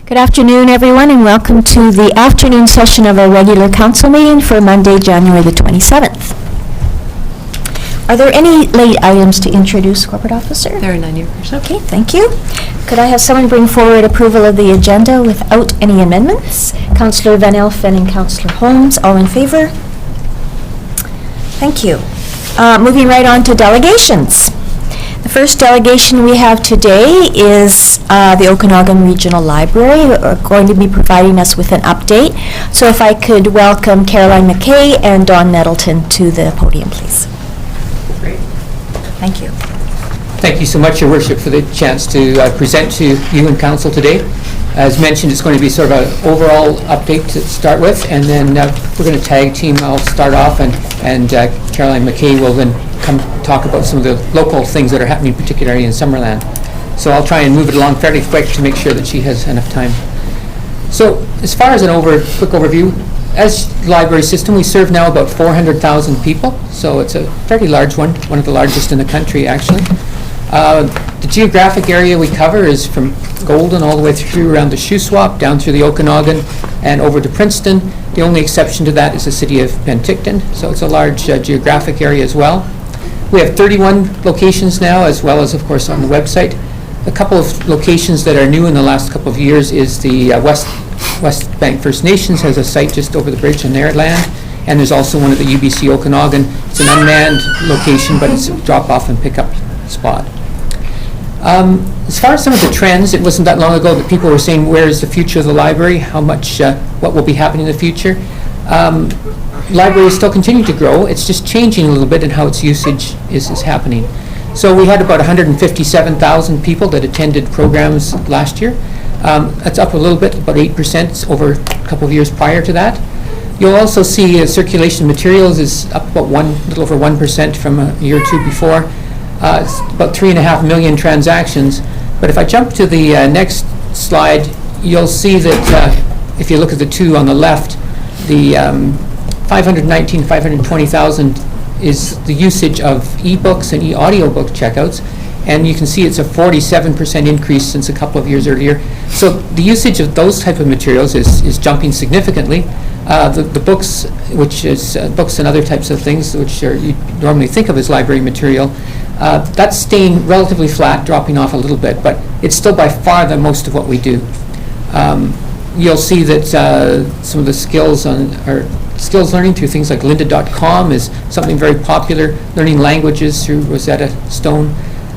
Good afternoon, everyone, and welcome to the afternoon session of our regular council meeting for Monday, January the 27th. Are there any late items to introduce, Corporate Officer? There are none, Your Worship. Okay, thank you. Could I have someone bring forward approval of the agenda without any amendments? Councillor Van Elfen and Councillor Holmes, all in favor? Thank you. Moving right on to delegations. The first delegation we have today is the Okanagan Regional Library, who are going to be providing us with an update. So if I could welcome Caroline McKay and Dawn Nettleton to the podium, please. Great. Thank you. Thank you so much, Your Worship, for the chance to present to you and Council today. As mentioned, it's going to be sort of an overall update to start with, and then we're going to tag team. I'll start off, and Caroline McKay will then come talk about some of the local things that are happening, particularly in Summerland. So I'll try and move it along fairly quick to make sure that she has enough time. So as far as quick overview, as library system, we serve now about 400,000 people, so it's a fairly large one of the largest in the country, actually. The geographic area we cover is from Golden all the way through around the Shuswap, down through the Okanagan, and over to Princeton. The only exception to that is the city of Penticton, so it's a large geographic area as well. We have 31 locations now, as well as, of course, on the website. A couple of locations that are new in the last couple of years is the West Bank First Nations has a site just over the bridge in their land, and there's also one at the UBC Okanagan. It's an unmanned location, but it's a drop-off and pick-up spot. As far as some of the trends, it wasn't that long ago that people were saying, where is the future of the library? How much, what will be happening in the future? Library is still continuing to grow. It's just changing a little bit in how its usage is happening. So we had about 157,000 people that attended programs last year. That's up a little bit, about 8% over a couple of years prior to that. You'll also see circulation materials is up about a little over 1% from a year or two before. It's about 3.5 million transactions. But if I jump to the next slide, you'll see that if you look at the two on the left, the 520,000 is the usage of e-books and e-audiobook checkouts, and you can see it's a 47% increase since a couple of years earlier. So the usage of those type of materials is jumping significantly. The books, which is books and other types of things, which you normally think of as library material, that's staying relatively flat, dropping off a little bit, but it's still by far the most of what we do. You'll see that some of the skills skills learning through things like lynda.com is something very popular, learning languages through Rosetta Stone.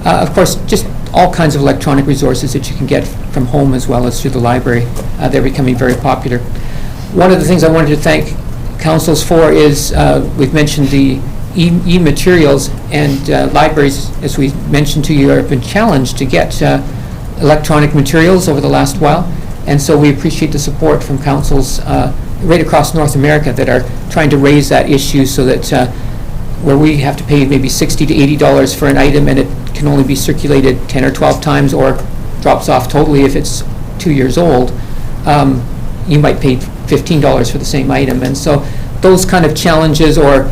Of course, just all kinds of electronic resources that you can get from home as well as through the library. They're becoming very popular. One of the things I wanted to thank councils for is we've mentioned the e-materials, and libraries, as we mentioned to you, have been challenged to get electronic materials over the last while, and so we appreciate the support from councils right across North America that are trying to raise that issue so that where we have to pay maybe $60 to $80 for an item and it can only be circulated 10 or 12 times or drops off totally if it's 2 years old, you might pay $15 for the same item. And so those kind of challenges, or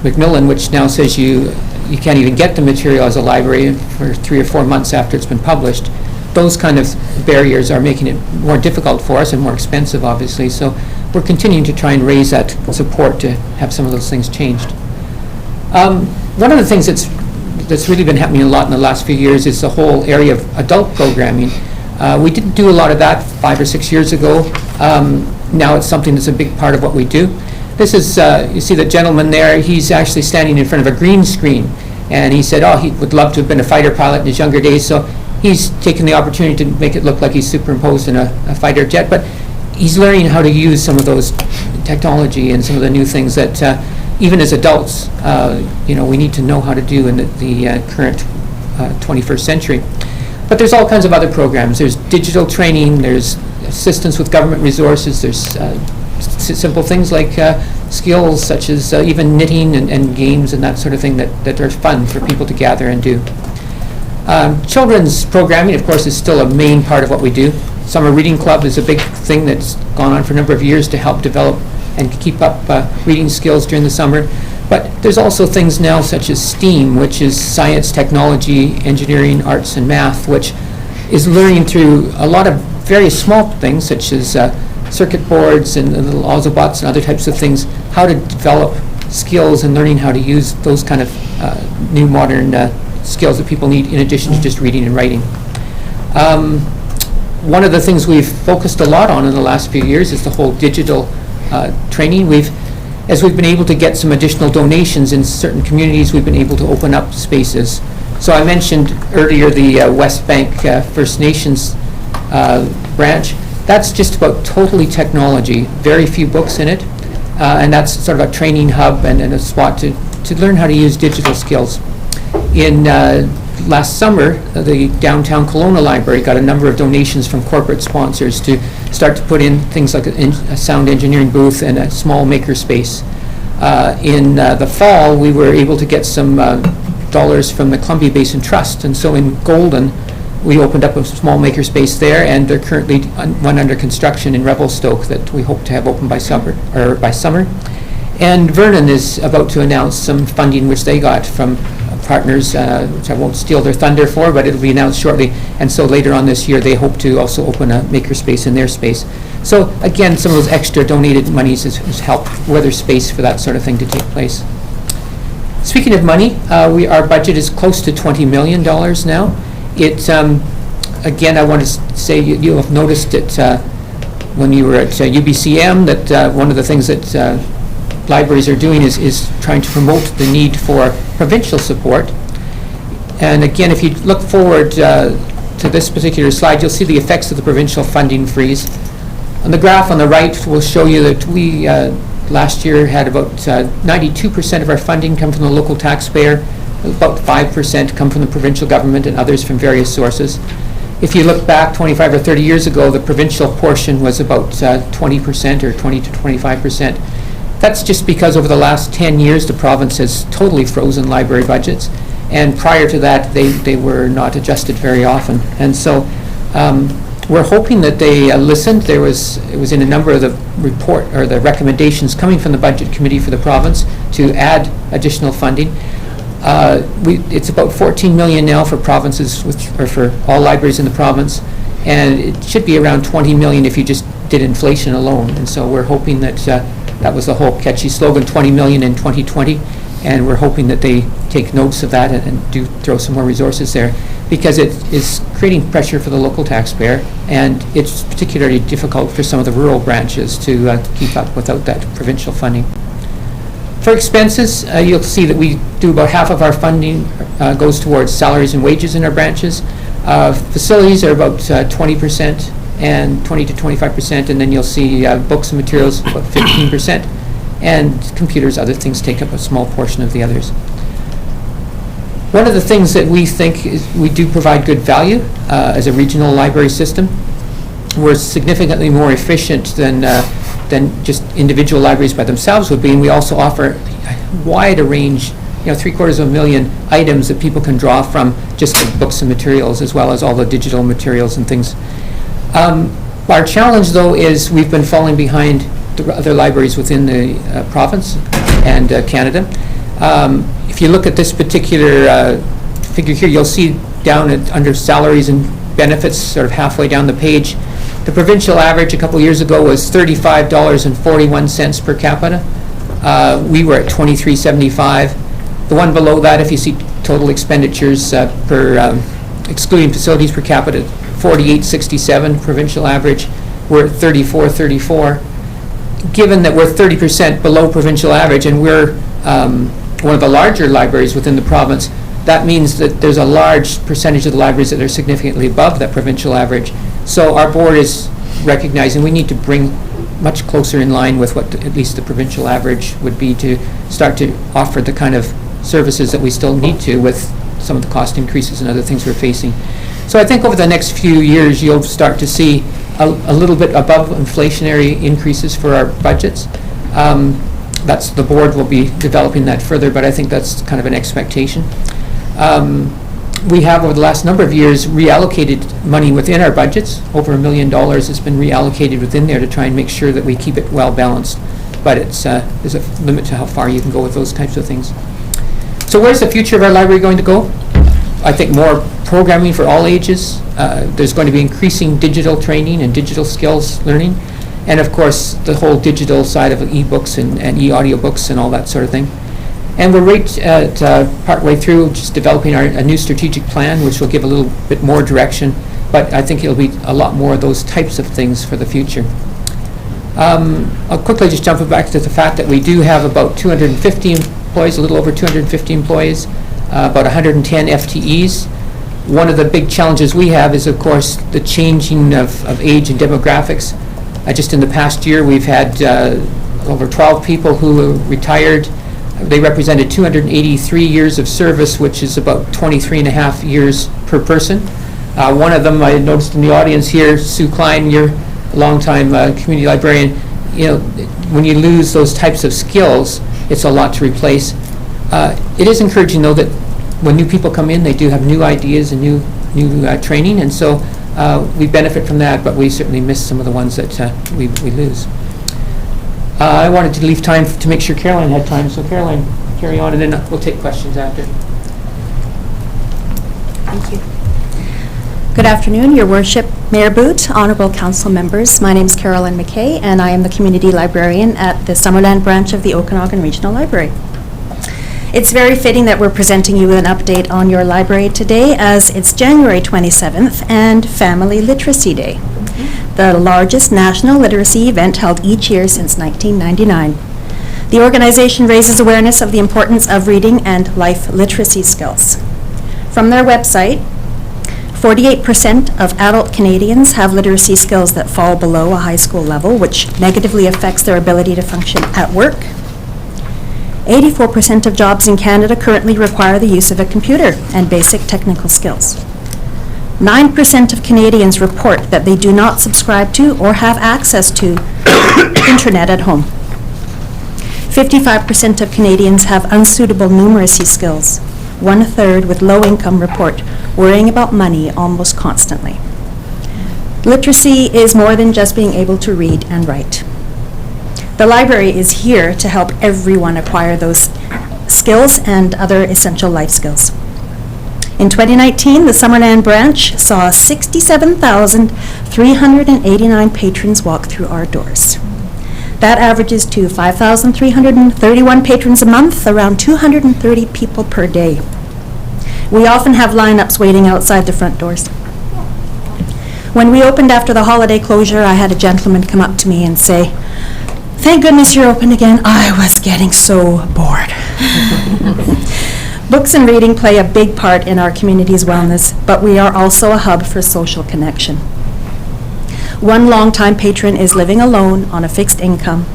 Macmillan, which now says you can't even get the material as a library for 3 or 4 months after it's been published, those kind of barriers are making it more difficult for us and more expensive, obviously. So we're continuing to try and raise that support to have some of those things changed. One of the things that's really been happening a lot in the last few years is the whole area of adult programming. We didn't do a lot of that 5 or 6 years ago. Now it's something that's a big part of what we do. This is, you see the gentleman there, he's actually standing in front of a green screen, and he said, he would love to have been a fighter pilot in his younger days, so he's taken the opportunity to make it look like he's superimposed in a fighter jet, but he's learning how to use some of those technology and some of the new things that even as adults, we need to know how to do in the current 21st century. But there's all kinds of other programs. There's digital training, there's assistance with government resources, there's simple things like skills such as even knitting and games and that sort of thing that are fun for people to gather and do. Children's programming, of course, is still a main part of what we do. Summer Reading Club is a big thing that's gone on for a number of years to help develop and keep up reading skills during the summer. But there's also things now such as STEAM, which is science, technology, engineering, arts, and math, which is learning through a lot of very small things, such as circuit boards and little Ozobots and other types of things, how to develop skills and learning how to use those kind of new modern skills that people need in addition to just reading and writing. One of the things we've focused a lot on in the last few years is the whole digital training. As we've been able to get some additional donations in certain communities, we've been able to open up spaces. So I mentioned earlier the West Bank First Nations branch. That's just about totally technology, very few books in it, and that's sort of a training hub and a spot to learn how to use digital skills. In last summer, the downtown Kelowna Library got a number of donations from corporate sponsors to start to put in things like a sound engineering booth and a small maker space. In the fall, we were able to get some dollars from the Columbia Basin Trust, and so in Golden, we opened up a small maker space there, and they're currently one under construction in Revelstoke that we hope to have open by summer. And Vernon is about to announce some funding which they got from partners, which I won't steal their thunder for, but it'll be announced shortly. And so later on this year, they hope to also open a maker space in their space. So again, some of those extra donated monies has helped weather space for that sort of thing to take place. Speaking of money, our budget is close to $20 million now. Again, I want to say you'll have noticed it when you were at UBCM that one of the things that libraries are doing is trying to promote the need for provincial support. And again, if you look forward to this particular slide, you'll see the effects of the provincial funding freeze. On the graph on the right will show you that we last year had about 92% of our funding come from the local taxpayer, about 5% come from the provincial government and others from various sources. If you look back 25 or 30 years ago, the provincial portion was about 20% or 20 to 25%. That's just because over the last 10 years, the province has totally frozen library budgets. And prior to that, they were not adjusted very often. And so we're hoping that they listened. It was in a number of the the recommendations coming from the Budget Committee for the province to add additional funding. It's about $14 million now for provinces, or for all libraries in the province, and it should be around $20 million if you just did inflation alone. And so we're hoping that that was the whole catchy slogan, 20 million in 2020, and we're hoping that they take notes of that and do throw some more resources there, because it is creating pressure for the local taxpayer, and it's particularly difficult for some of the rural branches to keep up without that provincial funding. For expenses, you'll see that we do about half of our funding goes towards salaries and wages in our branches. Facilities are about 20% and 20 to 25%, and then you'll see books and materials about 15%, and computers, other things take up a small portion of the others. One of the things that we think is we do provide good value as a regional library system. We're significantly more efficient than just individual libraries by themselves would be, and we also offer a wide range, 750,000 items that people can draw from just the books and materials, as well as all the digital materials and things. Our challenge, though, is we've been falling behind the other libraries within the province and Canada. If you look at this particular figure here, you'll see down under salaries and benefits, sort of halfway down the page, the provincial average a couple years ago was $35.41 per capita. We were at $23.75. The one below that, if you see total expenditures per excluding facilities per capita, $48.67 provincial average. We're at $34.34. Given that we're 30% below provincial average, and we're one of the larger libraries within the province, that means that there's a large percentage of the libraries that are significantly above that provincial average. So our board is recognizing we need to bring much closer in line with what at least the provincial average would be to start to offer the kind of services that we still need to with some of the cost increases and other things we're facing. So I think over the next few years you'll start to see a little bit above inflationary increases for our budgets. That's the board will be developing that further, but I think that's kind of an expectation. We have, over the last number of years, reallocated money within our budgets. Over $1 million has been reallocated within there to try and make sure that we keep it well balanced. But there's a limit to how far you can go with those types of things. So where's the future of our library going to go? I think, more programming for all ages. There's going to be increasing digital training and digital skills learning. And of course, the whole digital side of e-books and e-audiobooks and all that sort of thing. And we're right at partway through just developing a new strategic plan, which will give a little bit more direction. But I think it'll be a lot more of those types of things for the future. I'll quickly just jump back to the fact that we do have about 250 employees, a little over 250 employees, about 110 FTEs. One of the big challenges we have is, of course, the changing of age and demographics. Just in the past year, we've had over 12 people who retired. They represented 283 years of service, which is about 23 and a half years per person. One of them, I noticed in the audience here, Sue Klein, you're a longtime community librarian. You know, when you lose those types of skills, it's a lot to replace. It is encouraging, though, that when new people come in, they do have new ideas and new training, and so we benefit from that, but we certainly miss some of the ones that we lose. I wanted to leave time to make sure Caroline had time, so Caroline, carry on, and then we'll take questions after. Thank you. Good afternoon, Your Worship, Mayor Boot, Honorable Council members. My name is Caroline McKay, and I am the Community Librarian at the Summerland branch of the Okanagan Regional Library. It's very fitting that we're presenting you with an update on your library today, as it's January 27th and Family Literacy Day, the largest national literacy event held each year since 1999. The organization raises awareness of the importance of reading and life literacy skills. From their website, 48% of adult Canadians have literacy skills that fall below a high school level, which negatively affects their ability to function at work. 84% of jobs in Canada currently require the use of a computer and basic technical skills. 9% of Canadians report that they do not subscribe to or have access to internet at home. 55% of Canadians have unsuitable numeracy skills. 1/3 with low income report worrying about money almost constantly. Literacy is more than just being able to read and write. The library is here to help everyone acquire those skills and other essential life skills. In 2019, the Summerland branch saw 67,389 patrons walk through our doors. That averages to 5,331 patrons a month, around 230 people per day. We often have lineups waiting outside the front doors. When we opened after the holiday closure, I had a gentleman come up to me and say, "Thank goodness you're open again. I was getting so bored." Books and reading play a big part in our community's wellness, but we are also a hub for social connection. One longtime patron is living alone on a fixed income,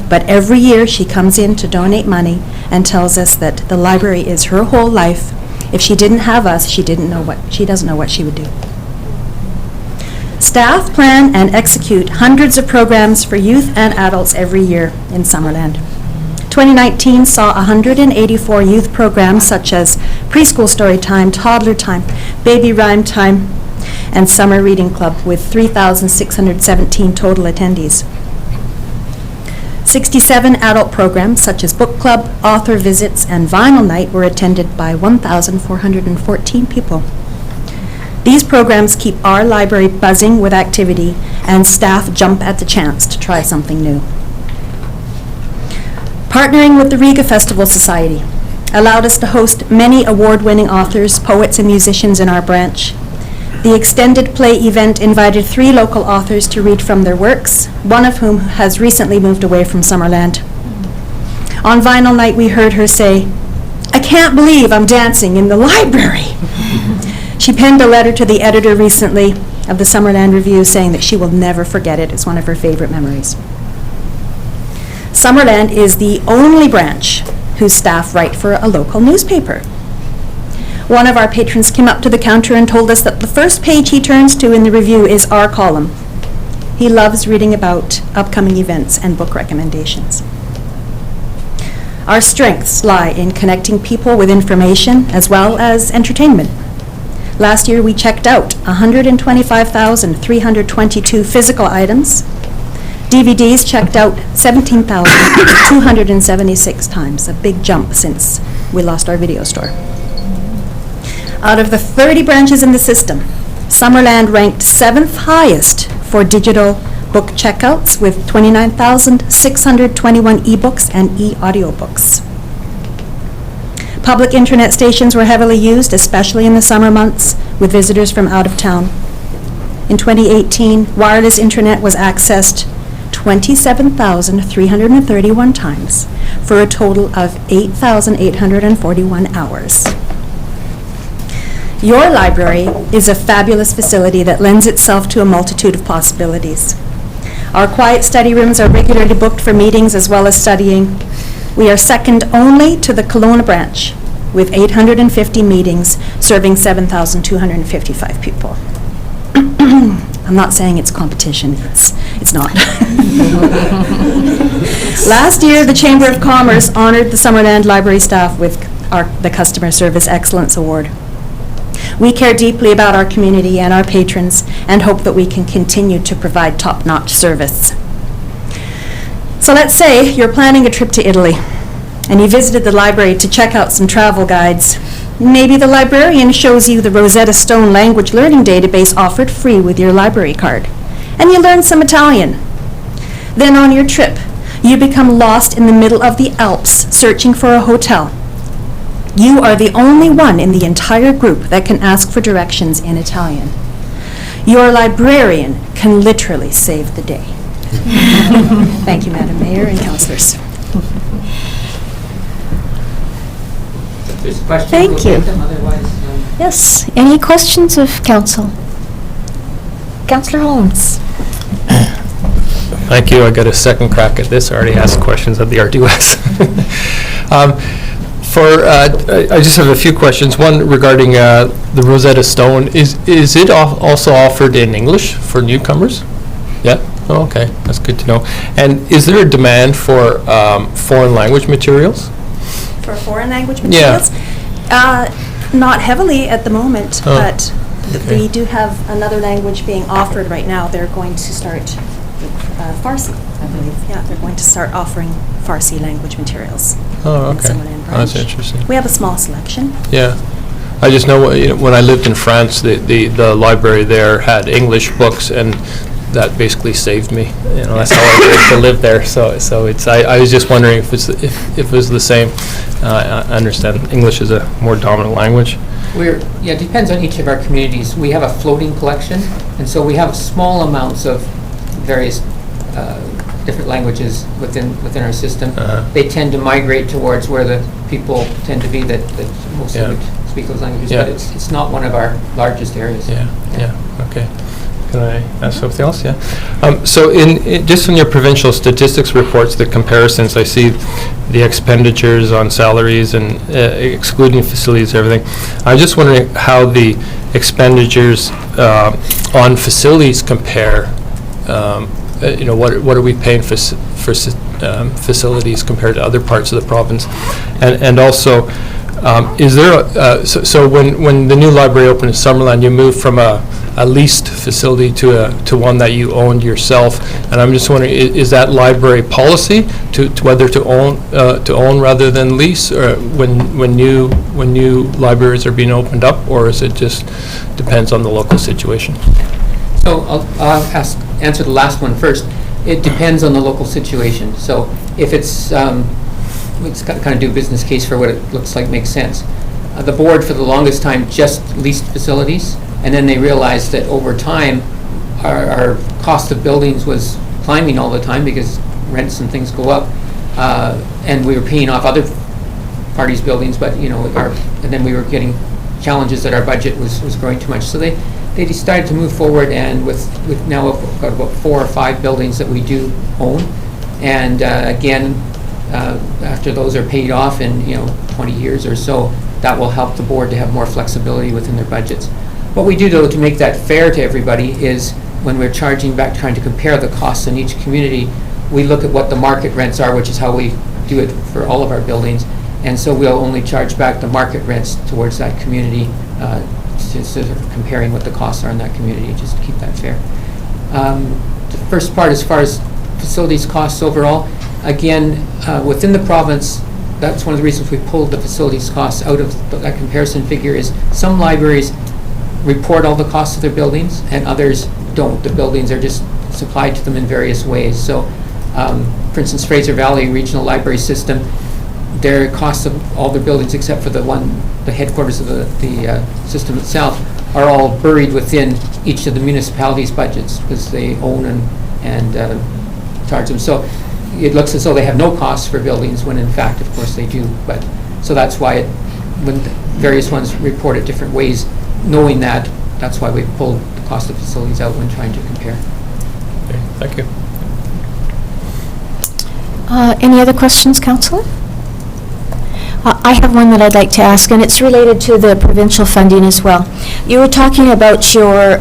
but every year she comes in to donate money and tells us that the library is her whole life. If she didn't have us, she doesn't know what she would do. Staff plan and execute hundreds of programs for youth and adults every year in Summerland. 2019 saw 184 youth programs such as preschool story time, toddler time, baby rhyme time, and summer reading club with 3,617 total attendees. 67 adult programs such as book club, author visits, and vinyl night were attended by 1,414 people. These programs keep our library buzzing with activity, and staff jump at the chance to try something new. Partnering with the Riga Festival Society allowed us to host many award-winning authors, poets, and musicians in our branch. The extended play event invited 3 local authors to read from their works, one of whom has recently moved away from Summerland. On vinyl night, we heard her say, "I can't believe I'm dancing in the library." She penned a letter to the editor recently of the Summerland Review saying that she will never forget it. It's one of her favorite memories. Summerland is the only branch whose staff write for a local newspaper. One of our patrons came up to the counter and told us that the first page he turns to in the review is our column. He loves reading about upcoming events and book recommendations. Our strengths lie in connecting people with information as well as entertainment. Last year, we checked out 125,322 physical items. DVDs checked out 17,276 times, a big jump since we lost our video store. Out of the 30 branches in the system, Summerland ranked 7th highest for digital book checkouts with 29,621 ebooks and e-audiobooks. Public internet stations were heavily used, especially in the summer months, with visitors from out of town. In 2018, wireless internet was accessed 27,331 times for a total of 8,841 hours. Your library is a fabulous facility that lends itself to a multitude of possibilities. Our quiet study rooms are regularly booked for meetings as well as studying. We are second only to the Kelowna branch, with 850 meetings serving 7,255 people. I'm not saying it's competition, it's not. Last year, the Chamber of Commerce honored the Summerland Library staff with the Customer Service Excellence Award. We care deeply about our community and our patrons and hope that we can continue to provide top-notch service. So let's say you're planning a trip to Italy and you visited the library to check out some travel guides. Maybe the librarian shows you the Rosetta Stone language learning database offered free with your library card, and you learn some Italian. Then on your trip, you become lost in the middle of the Alps searching for a hotel. You are the only one in the entire group that can ask for directions in Italian. Your librarian can literally save the day. Thank you, Madam Mayor and councillors. There's questions. Thank we'll you. take them, otherwise, Yes, any questions of council? Councillor Holmes? Thank you. I got a second crack at this. I already asked questions at the R2S. I just have a few questions. One regarding the Rosetta Stone. Is it also offered in English for newcomers? Yeah? Oh, okay. That's good to know. And is there a demand for foreign language materials? For foreign language materials? Not heavily at the moment, but we do have another language being offered right now. They're going to start with Farsi, I believe. Yeah, they're going to start offering Farsi language materials. Oh, in okay. Summerland Oh, that's branch. interesting. We have a small selection. Yeah. I just know, when I lived in France, the library there had English books, and that basically saved me. That's how I learned to live there. So it's. I was just wondering if it was the same. I understand English is a more dominant language. it depends on each of our communities. We have a floating collection, and so we have small amounts of various different languages within our system. They tend to migrate towards where the people tend to be that mostly would speak those languages, but it's not one of our largest areas. Okay. Can I ask something else? Yeah. So just in your provincial statistics reports, the comparisons, I see the expenditures on salaries and excluding facilities, everything. I'm just wondering how the expenditures on facilities compare. What are we paying for facilities compared to other parts of the province? And also, is there so when the new library opened in Summerland, you moved from a leased facility to one that you owned yourself, and I'm just wondering, is that library policy to whether to own rather than lease, or when new libraries are being opened up, or is it just depends on the local situation? So I'll answer the last one first. It depends on the local situation. So if it's kind of do a business case for what it looks like makes sense. The board for the longest time just leased facilities, and then they realized that over time our cost of buildings was climbing all the time because rents and things go up, and we were paying off other parties' buildings, but and then we were getting challenges that our budget was growing too much. So they decided to move forward, and with now we've got about 4 or 5 buildings that we do own, and again, after those are paid off in 20 years or so, that will help the board to have more flexibility within their budgets. What we do, though, to make that fair to everybody is when we're charging back, trying to compare the costs in each community, we look at what the market rents are, which is how we do it for all of our buildings, and so we'll only charge back the market rents towards that community, sort of comparing what the costs are in that community, just to keep that fair. The first part, as far as facilities costs overall, again, within the province, that's one of the reasons we pulled the facilities costs out of that comparison figure. Is some libraries report all the costs of their buildings and others don't. The buildings are just supplied to them in various ways. So, for instance, Fraser Valley Regional Library System, their costs of all their buildings except for the headquarters of the system itself are all buried within each of the municipalities' budgets because they own and charge them. So it looks as though they have no costs for buildings when in fact, of course, they do. But so that's why when various ones report it different ways, knowing that, that's why we pulled the cost of facilities out when trying to compare. Okay, thank you. Any other questions, Councillor? I have one that I'd like to ask, and it's related to the provincial funding as well. You were talking about your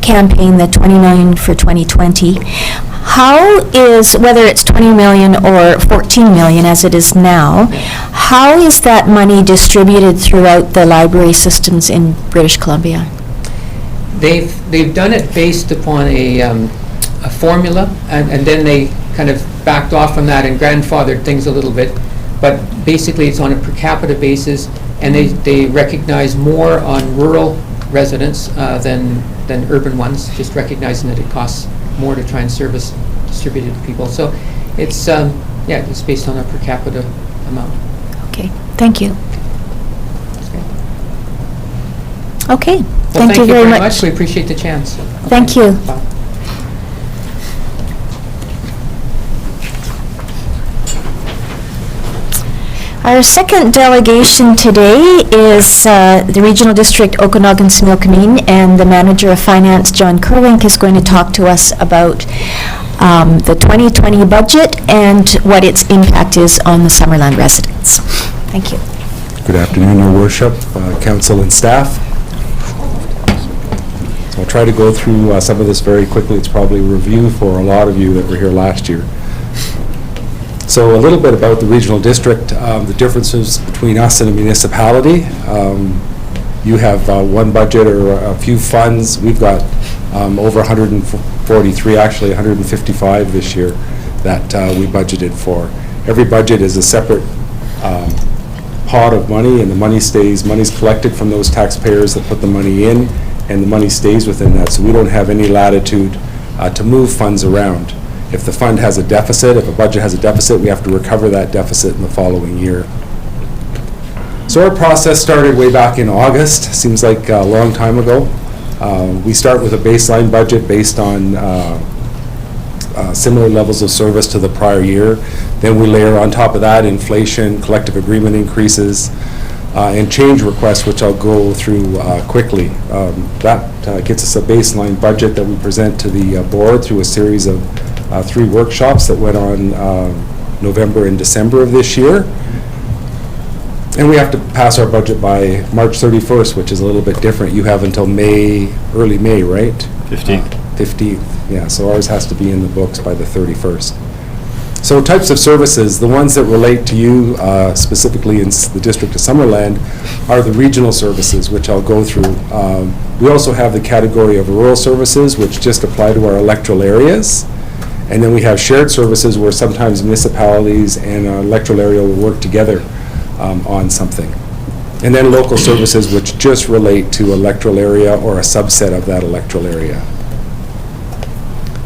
campaign, the 20 million for 2020. How is, whether it's 20 million or 14 million as it is now, how is that money distributed throughout the library systems in British Columbia? They've done it based upon a formula, and then they kind of backed off from that and grandfathered things a little bit. But basically, it's on a per capita basis, and they recognize more on rural residents than urban ones, just recognizing that it costs more to try and service distributed people. So it's, it's based on a per capita amount. Okay, thank you. Okay, Well, thank you very much. We appreciate the chance. Thank you. Bye. Our second delegation today is the Regional District Okanagan-Similkameen, and the Manager of Finance, John Kerlink, is going to talk to us about the 2020 budget and what its impact is on the Summerland residents. Thank you. Good afternoon, Your Worship, Council and staff. So I'll try to go through some of this very quickly. It's probably a review for a lot of you that were here last year. So a little bit about the regional district, the differences between us and a municipality. You have one budget or a few funds. We've got over 143, actually 155 this year that we budgeted for. Every budget is a separate pot of money, and the money's collected from those taxpayers that put the money in, and the money stays within that. So we don't have any latitude to move funds around. If the fund has a deficit, if a budget has a deficit, we have to recover that deficit in the following year. So our process started way back in August, seems like a long time ago. We start with a baseline budget based on similar levels of service to the prior year. Then we layer on top of that inflation, collective agreement increases, and change requests, which I'll go through quickly. That gets us a baseline budget that we present to the board through a series of 3 workshops that went on November and December of this year. And we have to pass our budget by March 31st, which is a little bit different. You have until May, early May, right? 15th. 15th, yeah, so ours has to be in the books by the 31st. So types of services, the ones that relate to you specifically in the District of Summerland are the regional services, which I'll go through. We also have the category of rural services, which just apply to our electoral areas. And then we have shared services where sometimes municipalities and our electoral area will work together on something. And then local services, which just relate to electoral area or a subset of that electoral area.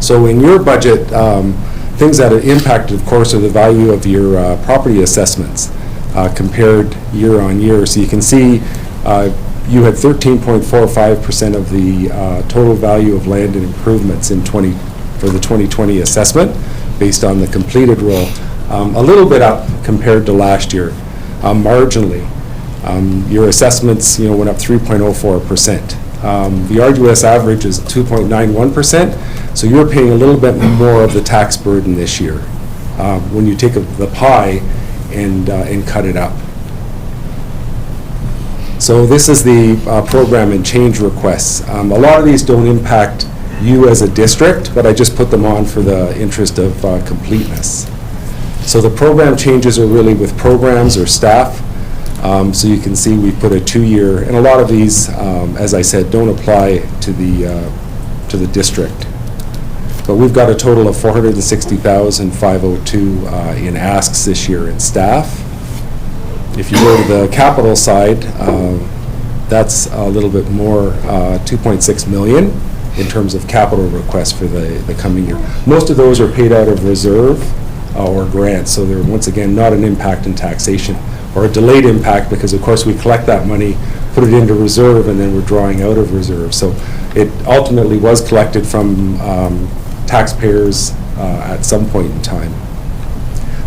So in your budget, things that are impacted, of course, are the value of your property assessments compared year on year. So you can see you had 13.45% of the total value of land and improvements for the 2020 assessment based on the completed roll. A little bit up compared to last year, marginally. Your assessments went up 3.04%. The RUS average is 2.91%, so you're paying a little bit more of the tax burden this year when you take the pie and cut it up. So this is the program and change requests. A lot of these don't impact you as a district, but I just put them on for the interest of completeness. So the program changes are really with programs or staff. So you can see we put a 2-year, and a lot of these, as I said, don't apply to the district. But we've got a total of $460,502 in asks this year in staff. If you go to the capital side, that's a little bit more, 2.6 million in terms of capital requests for the coming year. Most of those are paid out of reserve or grants, so they're once again not an impact in taxation, or a delayed impact, because of course we collect that money, put it into reserve, and then we're drawing out of reserve. So it ultimately was collected from taxpayers at some point in time.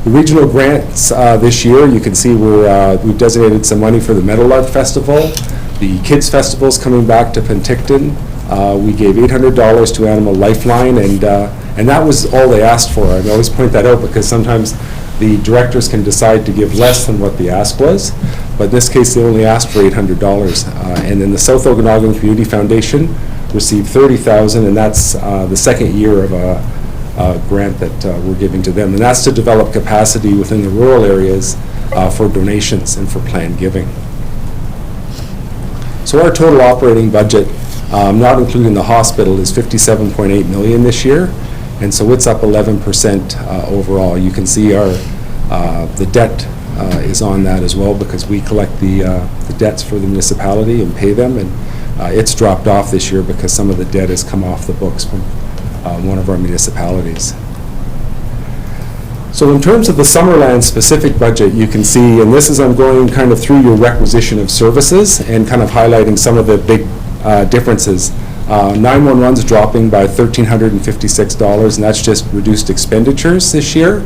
The regional grants this year, you can see we've designated some money for the Meadowlark Festival. The Kids Festival's coming back to Penticton. We gave $800 to Animal Lifeline, and that was all they asked for. I always point that out because sometimes the directors can decide to give less than what the ask was, but in this case they only asked for $800. And then the South Okanagan Community Foundation received $30,000, and that's the second year of a grant that we're giving to them, and that's to develop capacity within the rural areas for donations and for planned giving. So our total operating budget, not including the hospital, is $57.8 million this year, and so it's up 11% overall. You can see the debt is on that as well, because we collect the debts for the municipality and pay them, and it's dropped off this year because some of the debt has come off the books from one of our municipalities. So in terms of the Summerland specific budget, you can see, and this is, I'm going kind of through your requisition of services and kind of highlighting some of the big differences. 911's dropping by $1,356, and that's just reduced expenditures this year.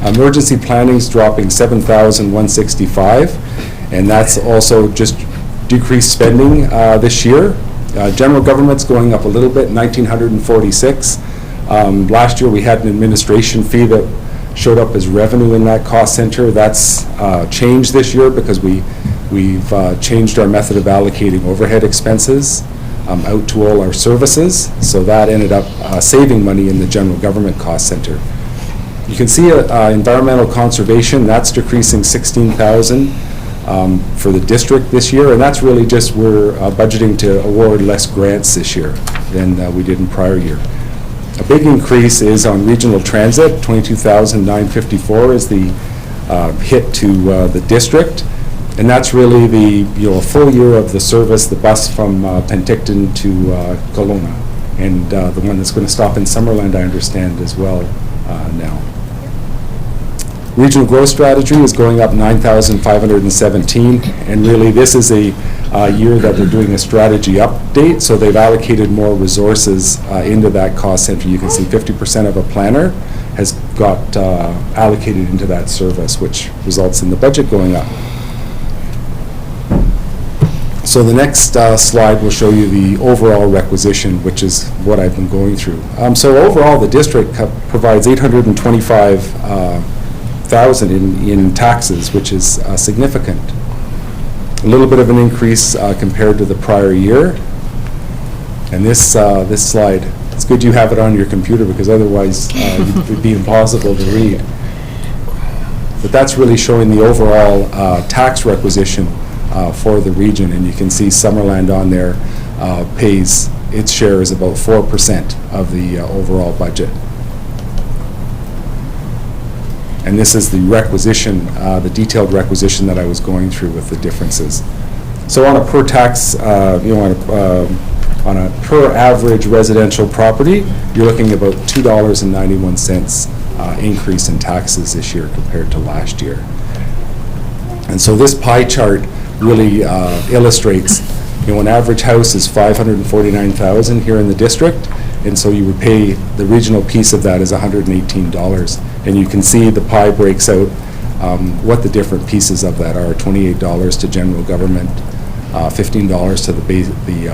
Emergency planning's dropping $7,165, and that's also just decreased spending this year. General government's going up a little bit, $1,946. Last year we had an administration fee that showed up as revenue in that cost center. That's changed this year because we've changed our method of allocating overhead expenses out to all our services. So that ended up saving money in the general government cost center. You can see environmental conservation, that's decreasing $16,000 for the district this year, and that's really just we're budgeting to award less grants this year than we did in prior year. A big increase is on regional transit. $22,954 is the hit to the district, and that's really the a full year of the service, the bus from Penticton to Kelowna, and the one that's going to stop in Summerland, I understand, as well now. Regional growth strategy is going up $9,517, and really this is a year that they're doing a strategy update, so they've allocated more resources into that cost center. You can see 50% of a planner has got allocated into that service, which results in the budget going up. So the next slide will show you the overall requisition, which is what I've been going through. So overall, the district provides $825,000 in taxes, which is significant. A little bit of an increase compared to the prior year. And this slide, it's good you have it on your computer, because otherwise it would be impossible to read. But that's really showing the overall tax requisition for the region, and you can see Summerland on there pays, its share is about 4% of the overall budget. And this is the requisition, the detailed requisition that I was going through with the differences. So on a per tax, on a per average residential property, you're looking about $2.91 increase in taxes this year compared to last year. And so this pie chart really illustrates, an average house is $549,000 here in the district, and so you would pay, the regional piece of that is $118. And you can see the pie breaks out what the different pieces of that are. $28 to general government, $15 to the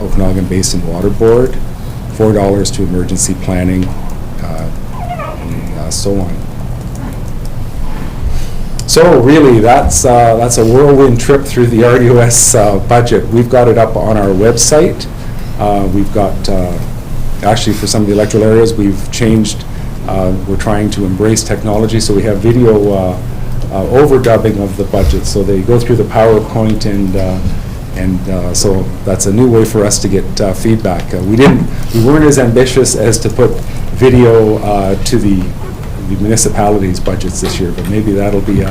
Okanagan Basin Water Board, $4 to emergency planning, and so on. So really, that's a whirlwind trip through the RUS budget. We've got it up on our website. We've got, actually for some of the electoral areas, we've changed, we're trying to embrace technology, so we have video overdubbing of the budget. So they go through the PowerPoint, and so that's a new way for us to get feedback. We weren't as ambitious as to put video to the the municipalities' budgets this year, but maybe that'll be,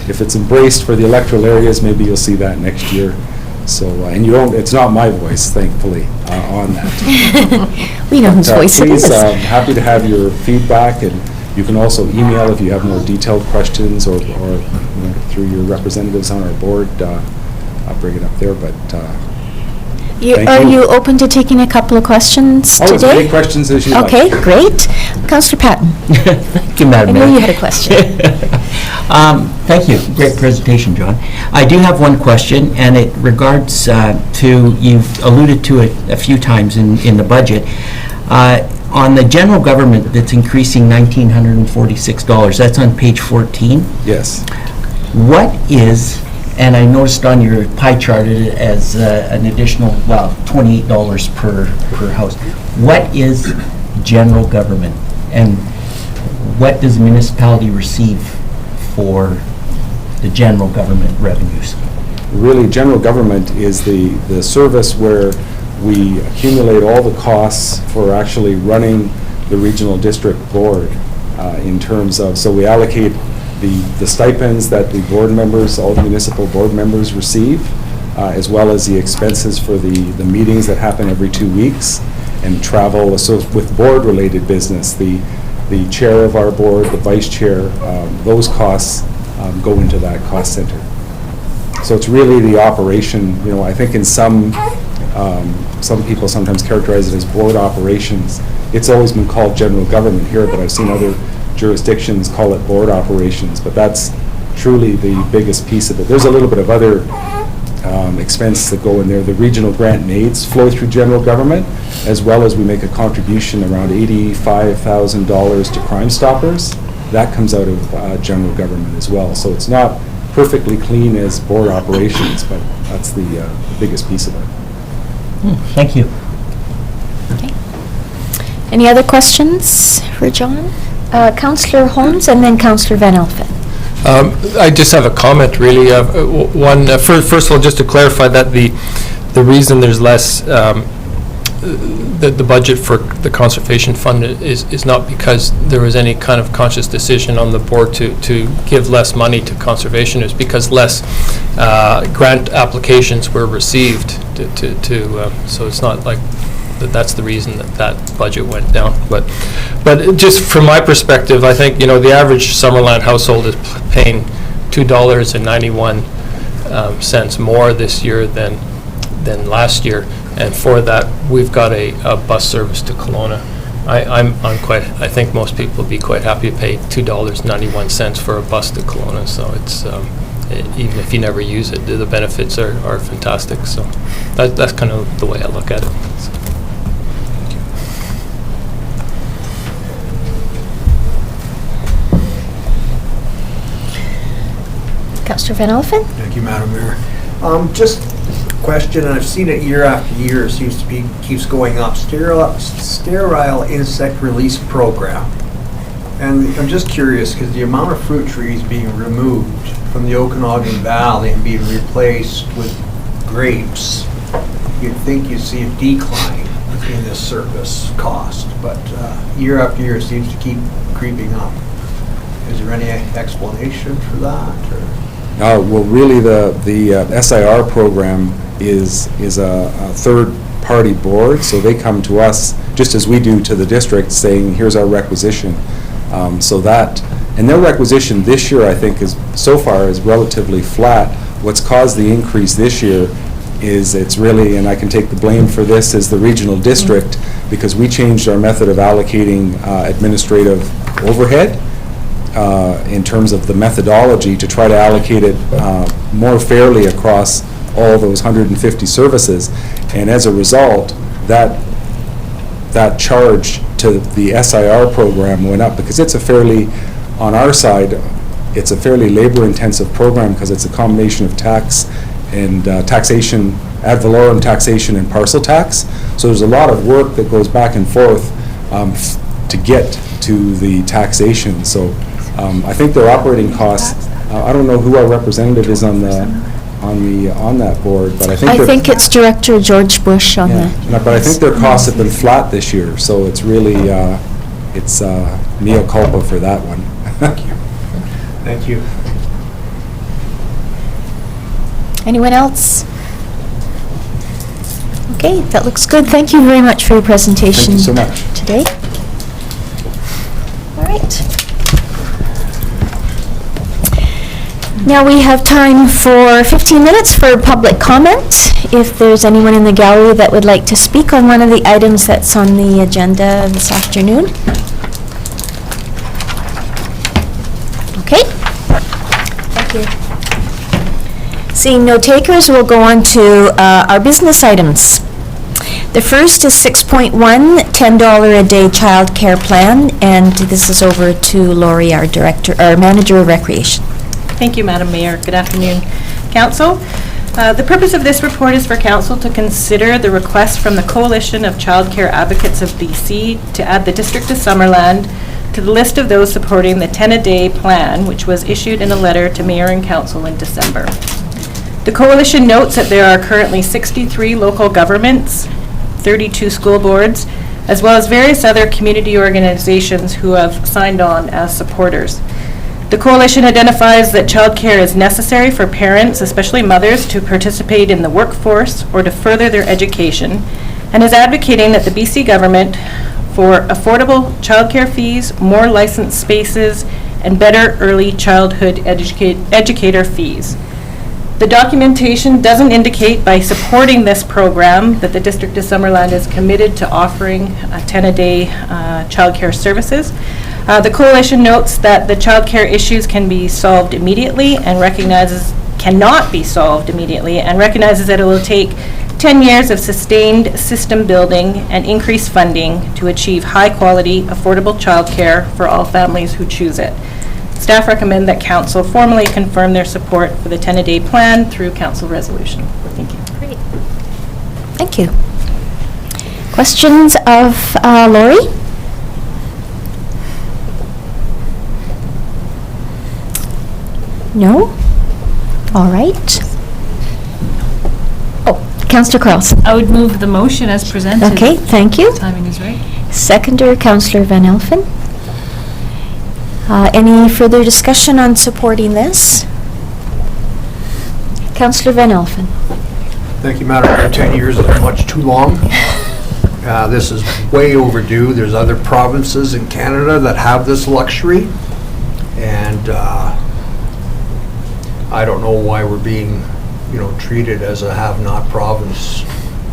if it's embraced for the electoral areas, maybe you'll see that next year. So, and you don't, it's not my voice, thankfully, on that. We know whose voice it Please, is. happy to have your feedback, and you can also email if you have more detailed questions, or through your representatives on our board. I'll bring it up there, but thank Are you. you open to taking a couple of questions today? as many questions as you like. Okay, great. Councillor Patton, Thank you, I Madam know Mayor. you had a question. Thank you. Great presentation, John. I do have one question, and it regards to, you've alluded to it a few times in the budget. On the general government that's increasing $1,946, that's on page 14. Yes. What is, and I noticed on your pie chart it as an additional, well, $28 per house. What is general government, and what does the municipality receive for the general government revenues? Really, general government is the service where we accumulate all the costs for actually running the regional district board in terms of, so we allocate the stipends that the board members, all the municipal board members receive, as well as the expenses for the meetings that happen every 2 weeks, and travel with board-related business. The chair of our board, the vice chair, those costs go into that cost center. So it's really the operation, I think in some people sometimes characterize it as board operations. It's always been called general government here, but I've seen other jurisdictions call it board operations, but that's truly the biggest piece of it. There's a little bit of other expense that go in there. The regional grant and aids flow through general government, as well as we make a contribution around $85,000 to Crime Stoppers. That comes out of general government as well. So it's not perfectly clean as board operations, but that's the biggest piece of it. Thank you. Okay. Any other questions for John? Councillor Holmes and then Councillor Van Elfen. I just have a comment, really. First of all, just to clarify that the reason there's less, the budget for the conservation fund is not because there was any kind of conscious decision on the board to give less money to conservation. It's because less grant applications were received so it's not like that's the reason that budget went down. But just from my perspective, I think, the average Summerland household is paying $2.91 more this year than last year, and for that we've got a bus service to Kelowna. I think most people would be quite happy to pay $2.91 for a bus to Kelowna. So it's even if you never use it, the benefits are fantastic. So that's kind of the way I look at it. So. Councillor Van Elfen? Thank you, Madam Mayor. Just a question, and I've seen it year after year, it seems to be, keeps going up, sterile insect release program. And I'm just curious, because the amount of fruit trees being removed from the Okanagan Valley and being replaced with grapes, you'd think you'd see a decline in this service cost, but year after year it seems to keep creeping up. Is there any explanation for that, or? Well, really, the SIR program is a third-party board, so they come to us, just as we do to the district, saying, here's our requisition. And their requisition this year, I think, so far is relatively flat. What's caused the increase this year is it's really, and I can take the blame for this, is the regional district, because we changed our method of allocating administrative overhead. In terms of the methodology to try to allocate it more fairly across all those 150 services, and as a result, that charge to the SIR program went up, because it's a fairly, on our side, it's a fairly labor-intensive program, because it's a combination of tax and taxation, ad valorem taxation and parcel tax. So there's a lot of work that goes back and forth to get to the taxation. So I think their operating costs, I don't know who our representative is on that board, but I think it's Director George Bush on the... But I think their costs have been flat this year, so it's really, it's mea culpa for that one. Thank you. Anyone else? Okay, that looks good. Thank you very much for your presentation. Thank you so much. Today. All right. Now we have time for 15 minutes for public comment. If there's anyone in the gallery that would like to speak on one of the items that's on the agenda this afternoon. Okay. Thank you. Seeing no takers, we'll go on to our business items. The first is 6.1, $10 a day childcare plan, and this is over to Lori, our manager of recreation. Thank you, Madam Mayor. Good afternoon, Council. The purpose of this report is for Council to consider the request from the Coalition of Childcare Advocates of BC to add the District of Summerland to the list of those supporting the 10-a-day plan, which was issued in a letter to Mayor and Council in December. The Coalition notes that there are currently 63 local governments, 32 school boards, as well as various other community organizations who have signed on as supporters. The Coalition identifies that childcare is necessary for parents, especially mothers, to participate in the workforce or to further their education, and is advocating that the BC government for affordable childcare fees, more licensed spaces, and better early childhood educator fees. The documentation doesn't indicate by supporting this program that the District of Summerland is committed to offering 10-a-day childcare services. The Coalition notes that the childcare issues can be solved immediately and cannot be solved immediately, and recognizes that it will take 10 years of sustained system building and increased funding to achieve high-quality, affordable childcare for all families who choose it. Staff recommend that Council formally confirm their support for the 10-a-day plan through Council resolution. Thank you. Great. Thank you. Questions of Lori? No? All right. Oh, Councillor Carlson. I would move the motion as presented. Okay, thank you. Timing is right. Seconder, Councillor Van Elfen. Any further discussion on supporting this? Councillor Van Elfen. Thank you, Madam Mayor. 10 years is much too long. This is way overdue. There's other provinces in Canada that have this luxury, and I don't know why we're being, treated as a have-not province,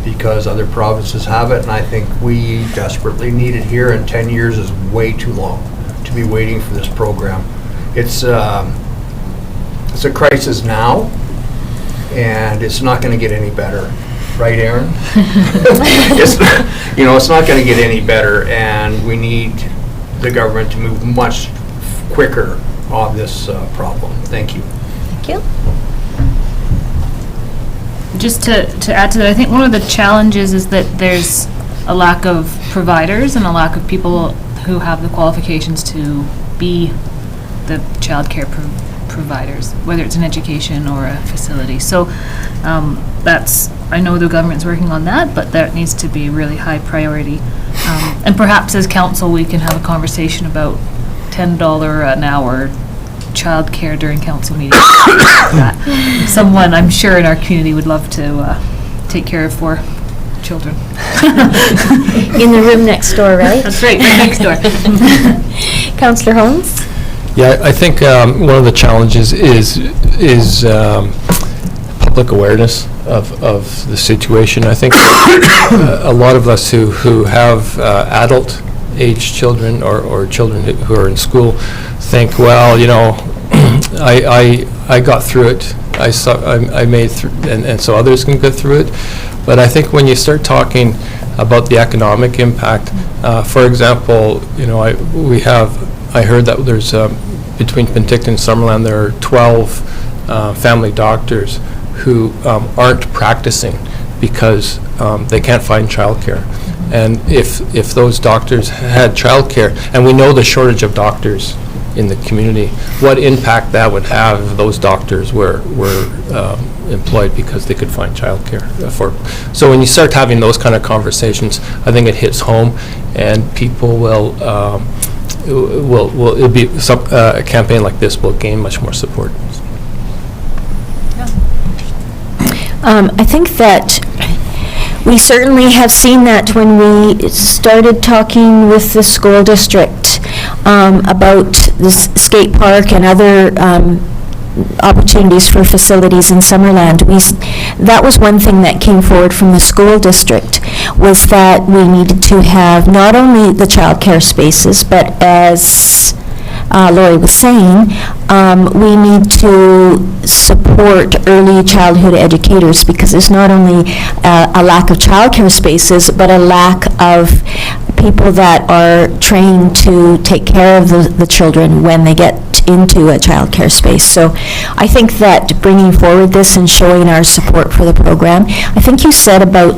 because other provinces have it, and I think we desperately need it here, and 10 years is way too long to be waiting for this program. It's a crisis now, and it's not going to get any better. Right, Aaron? It's not going to get any better, and we need the government to move much quicker on this problem. Thank you. Thank you. Just to add to that, I think one of the challenges is that there's a lack of providers and a lack of people who have the qualifications to be the childcare providers, whether it's an education or a facility. So I know the government's working on that, but that needs to be a really high priority. And perhaps as council, we can have a conversation about $10 an hour childcare during council meetings. Someone, I'm sure, in our community would love to take care of 4 children. In the room next door, right? That's right, next door. Councillor Holmes? Yeah, I think one of the challenges is public awareness of the situation. I think a lot of us who have adult-age children or children who are in school think, well, I got through it. I made through, and so others can go through it. But I think when you start talking about the economic impact, for example, I heard that there's between Penticton and Summerland there are 12 family doctors who aren't practicing because they can't find childcare. And if those doctors had childcare, and we know the shortage of doctors in the community, what impact that would have if those doctors were employed because they could find childcare affordable. So when you start having those kind of conversations, I think it hits home, and people will a campaign like this will gain much more support. I think that we certainly have seen that when we started talking with the school district about the skate park and other opportunities for facilities in Summerland. That was one thing that came forward from the school district, was that we needed to have not only the childcare spaces, but as Lori was saying, we need to support early childhood educators, because there's not only a lack of childcare spaces, but a lack of people that are trained to take care of the children when they get into a childcare space. So I think that bringing forward this and showing our support for the program, I think you said about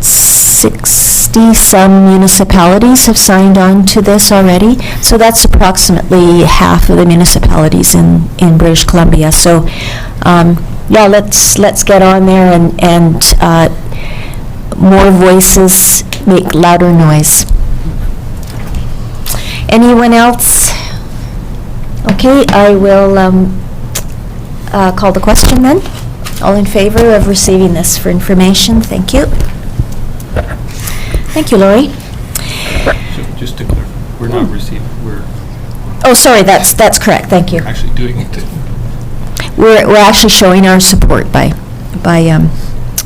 60-some municipalities have signed on to this already. So that's approximately half of the municipalities in British Columbia. So yeah, let's get on there and more voices make louder noise. Anyone else? Okay, I will call the question then. All in favor of receiving this for information? Thank you. Thank you, Lori. So just to clarify, we're not receiving, we're Oh, sorry, that's correct. Thank you. actually doing it. We're actually showing our support by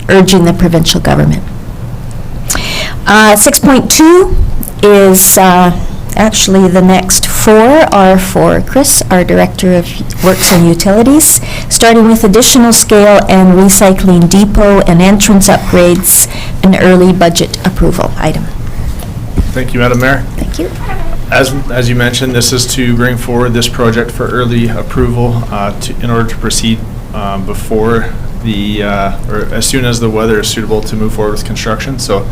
urging the provincial government. 6.2 is actually the next four are for Chris, our Director of Works and Utilities, starting with additional scale and recycling depot and entrance upgrades, an early budget approval item. Thank you, Madam Mayor. Thank you. As you mentioned, this is to bring forward this project for early approval in order to proceed before or as soon as the weather is suitable to move forward with construction. So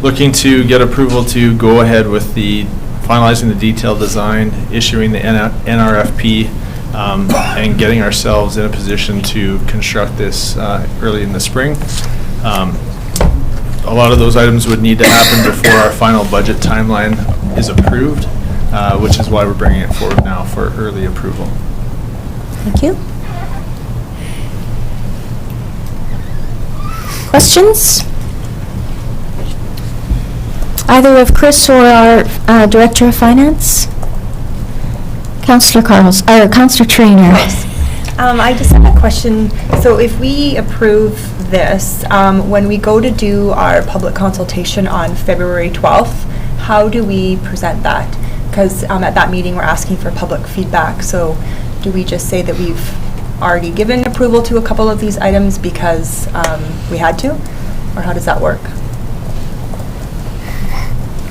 looking to get approval to go ahead with finalizing the detailed design, issuing the NRFP, and getting ourselves in a position to construct this early in the spring. A lot of those items would need to happen before our final budget timeline is approved, which is why we're bringing it forward now for early approval. Thank you. Questions? Either of Chris or our Director of Finance? Councillor Councillor Traynor. I just have a question. So if we approve this, when we go to do our public consultation on February 12th, how do we present that? Because at that meeting, we're asking for public feedback. So do we just say that we've already given approval to a couple of these items because we had to? Or how does that work?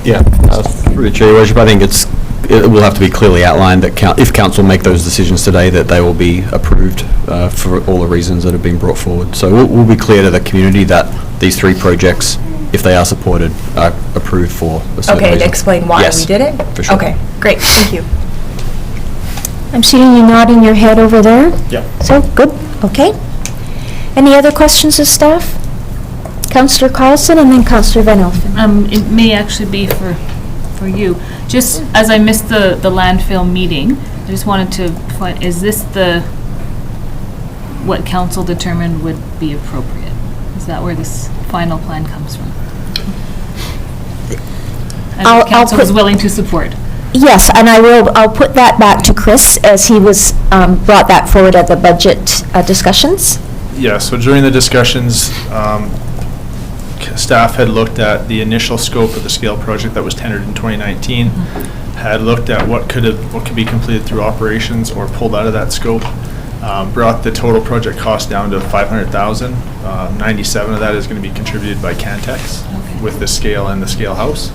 Yeah, through the Chair, Your Worship, I think it will have to be clearly outlined that if Council make those decisions today, that they will be approved for all the reasons that have been brought forward. So we'll be clear to the community that these three projects, if they are supported, are approved for a certain Okay, reason. to explain why Yes, we did it? for sure. Okay, great, thank you. I'm seeing you nodding your head over there. Yeah. So, good, okay. Any other questions of staff? Councillor Carlson and then Councillor Van Elfen. It may actually be for you. Just as I missed the landfill meeting, I just wanted to find, is this what council determined would be appropriate? Is that where this final plan comes from? And I'll council was put- willing to support. Yes, and I'll put that back to Chris as he was, brought that forward at the budget discussions. Yeah, so during the discussions, staff had looked at the initial scope of the scale project that was tendered in 2019, had looked at what could be completed through operations or pulled out of that scope, brought the total project cost down to $500,000. 97 of that is going to be contributed by Cantex with the scale and the scale house.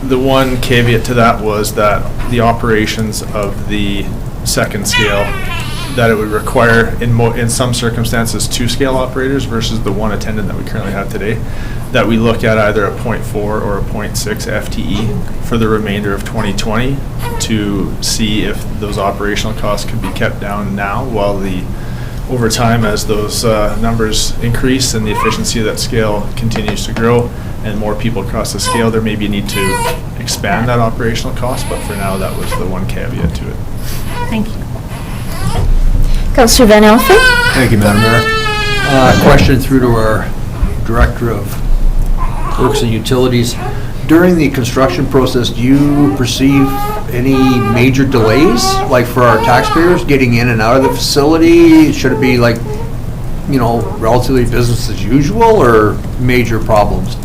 The one caveat to that was that the operations of the second scale, that it would require in some circumstances 2 scale operators versus the 1 attendant that we currently have today, that we look at either a 0.4 or a 0.6 FTE for the remainder of 2020 to see if those operational costs could be kept down now while over time as those numbers increase and the efficiency of that scale continues to grow, and more people across the scale, there may be a need to expand that operational cost, but for now, that was the one caveat to it. Thank you. Councillor Van Elfen? Thank you, Madam Mayor. Question through to our Director of Works and Utilities. During the construction process, do you perceive any major delays, like for our taxpayers getting in and out of the facility? Should it be like, relatively business as usual, or major problems?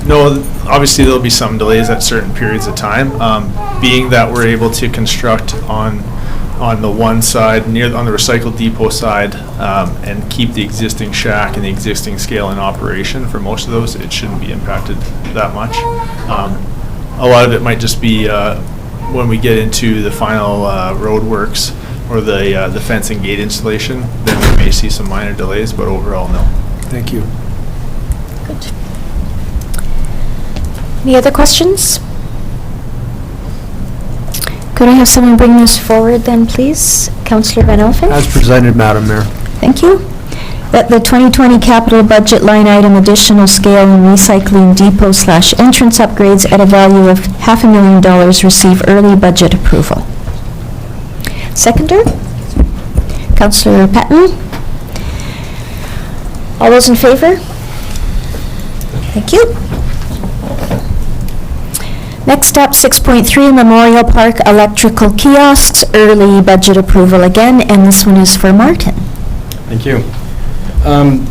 No, obviously there'll be some delays at certain periods of time. Being that we're able to construct on the one side, on the recycle depot side, and keep the existing shack and the existing scale in operation for most of those, it shouldn't be impacted that much. A lot of it might just be when we get into the final road works or the fence and gate installation, then we may see some minor delays, but overall, no. Thank you. Good. Any other questions? Could I have someone bring this forward then, please? Councillor Van Elfen? As presented, Madam Mayor. Thank you. That the 2020 capital budget line item additional scale and recycling depot/entrance upgrades at a value of $500,000 receive early budget approval. Seconder? Councillor Patton? All those in favor? Thank you. Next up, 6.3 Memorial Park electrical kiosks, early budget approval again, and this one is for Martin. Thank you.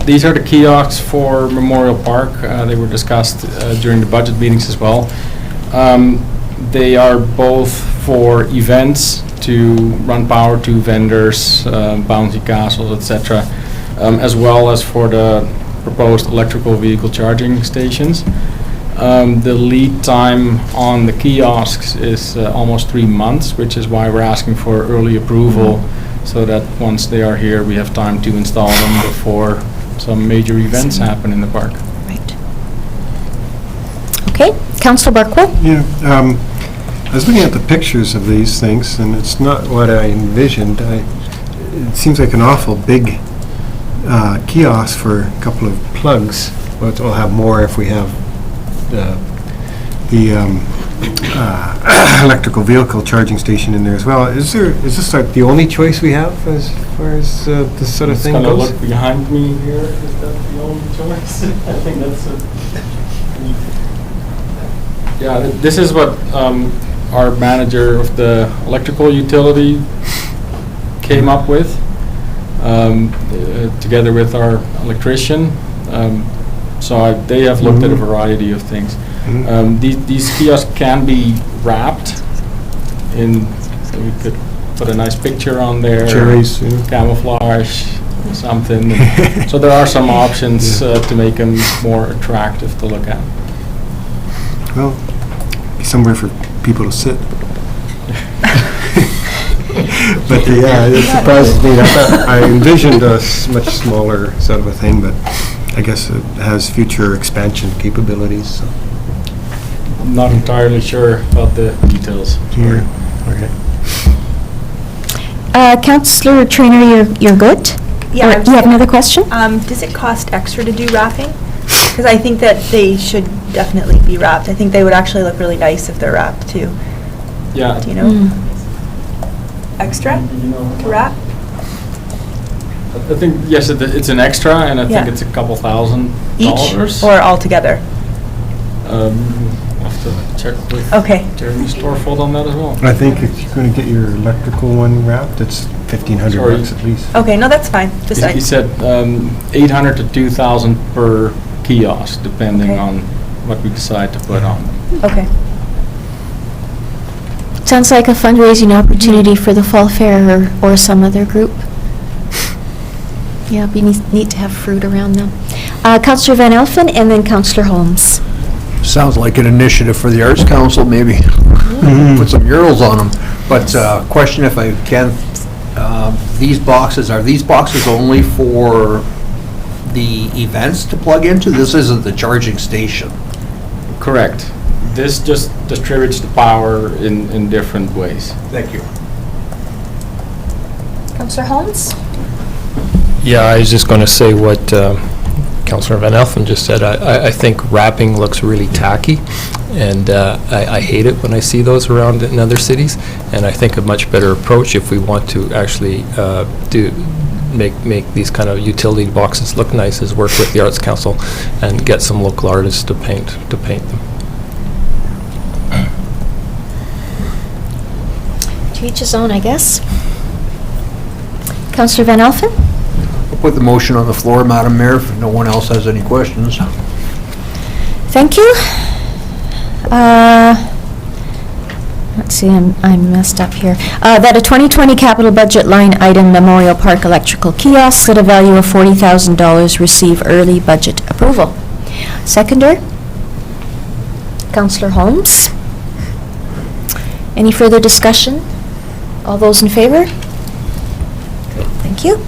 These are the kiosks for Memorial Park. They were discussed during the budget meetings as well. They are both for events to run power to vendors, bouncy castles, etc., as well as for the proposed electrical vehicle charging stations. The lead time on the kiosks is almost 3 months, which is why we're asking for early approval, so that once they are here, we have time to install them before some major events happen in the park. Right. Okay, Councillor Barkwell? Yeah, I was looking at the pictures of these things, and it's not what I envisioned. It seems like an awful big kiosk for a couple of plugs, but we'll have more if we have the electrical vehicle charging station in there as well. Is this like the only choice we have as far as this sort of thing Just goes? gonna look behind me here. Is that the only choice? I think that's it. Yeah, this is what our manager of the electrical utility came up with, together with our electrician. So they have looked at a variety of things. These kiosks can be wrapped in, so we could put a nice picture on there. Cherries, yeah. Camouflage, something. So there are some options to make them more attractive to look at. Well, be somewhere for people to sit. But yeah, it surprises me. I envisioned a much smaller sort of a thing, but I guess it has future expansion capabilities. So. I'm not entirely sure about the details. Yeah. Okay. Councillor Traynor, you're good? Yeah, Or I'm do you have good. another question? Does it cost extra to do wrapping? Because I think that they should definitely be wrapped. I think they would actually look really nice if they're wrapped too. Yeah. Do you know? Extra to wrap? I think, yes, it's an extra, and I think Yeah. it's a couple $1,000. Each or all together? I'll have to check with Okay. Jeremy Storfold on that as well. I think if you're going to get your electrical one wrapped, it's $1,500 Sorry. bucks at least. Okay, no, that's fine. Just He like, said 800 to 2,000 per kiosk, depending Okay. on what we decide to put on them. okay. Sounds like a fundraising opportunity for the Fall Fair or some other group. Yeah, it'd be neat to have fruit around them. Councillor Van Elfen and then Councillor Holmes. Sounds like an initiative for the Arts Council, maybe. Put some murals on them. But question if I can, are these boxes only for the events to plug into? This isn't the charging station. Correct. This just distributes the power in different ways. Thank you. Councillor Holmes? Yeah, I was just going to say what Councillor Van Elfen just said, I think wrapping looks really tacky, and I hate it when I see those around in other cities, and I think a much better approach if we want to actually make these kind of utility boxes look nice is work with the Arts Council and get some local artists to paint them. To each his own, I guess. Councillor Van Elfen? I'll put the motion on the floor, Madam Mayor, if no one else has any questions. Thank you. Let's see, I'm messed up here. That a 2020 capital budget line item Memorial Park electrical kiosks at a value of $40,000 receive early budget approval. Seconder? Councillor Holmes? Any further discussion? All those in favor? Great, thank you.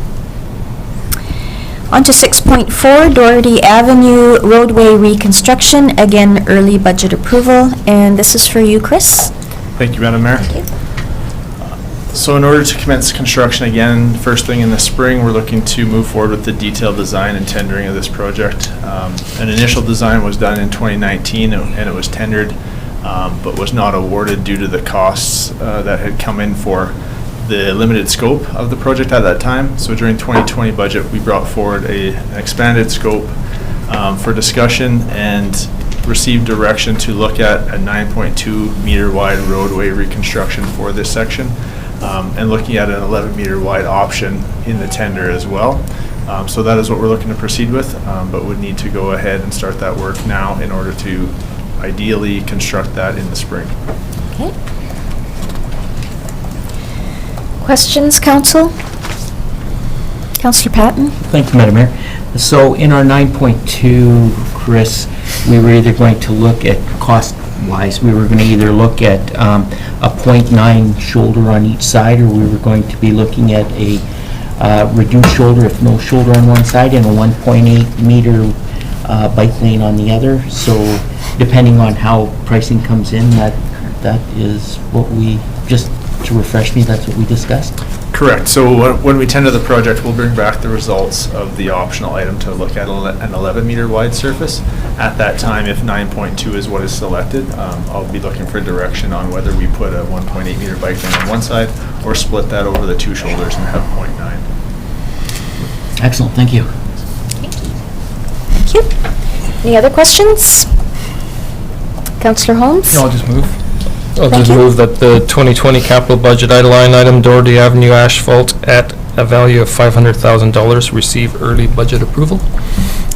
On to 6.4, Doherty Avenue roadway reconstruction. Again, early budget approval, and this is for you, Chris. Thank you, Madam Mayor. Thank you. So in order to commence construction again, first thing in the spring, we're looking to move forward with the detailed design and tendering of this project. An initial design was done in 2019 and it was tendered, but was not awarded due to the costs that had come in for the limited scope of the project at that time. So during 2020 budget, we brought forward an expanded scope for discussion and received direction to look at a 9.2 meter wide roadway reconstruction for this section, and looking at an 11 meter wide option in the tender as well. So that is what we're looking to proceed with, but would need to go ahead and start that work now in order to ideally construct that in the spring. Okay. Questions, Council? Councillor Patton? Thank you, Madam Mayor. So in our 9.2, Chris, we were either going to look at cost-wise, we were going to either look at a .9 shoulder on each side, or we were going to be looking at a reduced shoulder, if no shoulder on one side, and a 1.8 meter bike lane on the other. So depending on how pricing comes in, that is what we, just to refresh me, that's what we discussed? Correct. So when we tender the project, we'll bring back the results of the optional item to look at an 11 meter wide surface. At that time, if 9.2 is what is selected, I'll be looking for direction on whether we put a 1.8 meter bike lane on one side or split that over the two shoulders and have 0.9. Excellent, thank you. Thank you. Any other questions? Councillor Holmes? No, I'll just move. I'll Thank just you. move that the 2020 capital budget line item Doherty Avenue asphalt at a value of $500,000 receive early budget approval.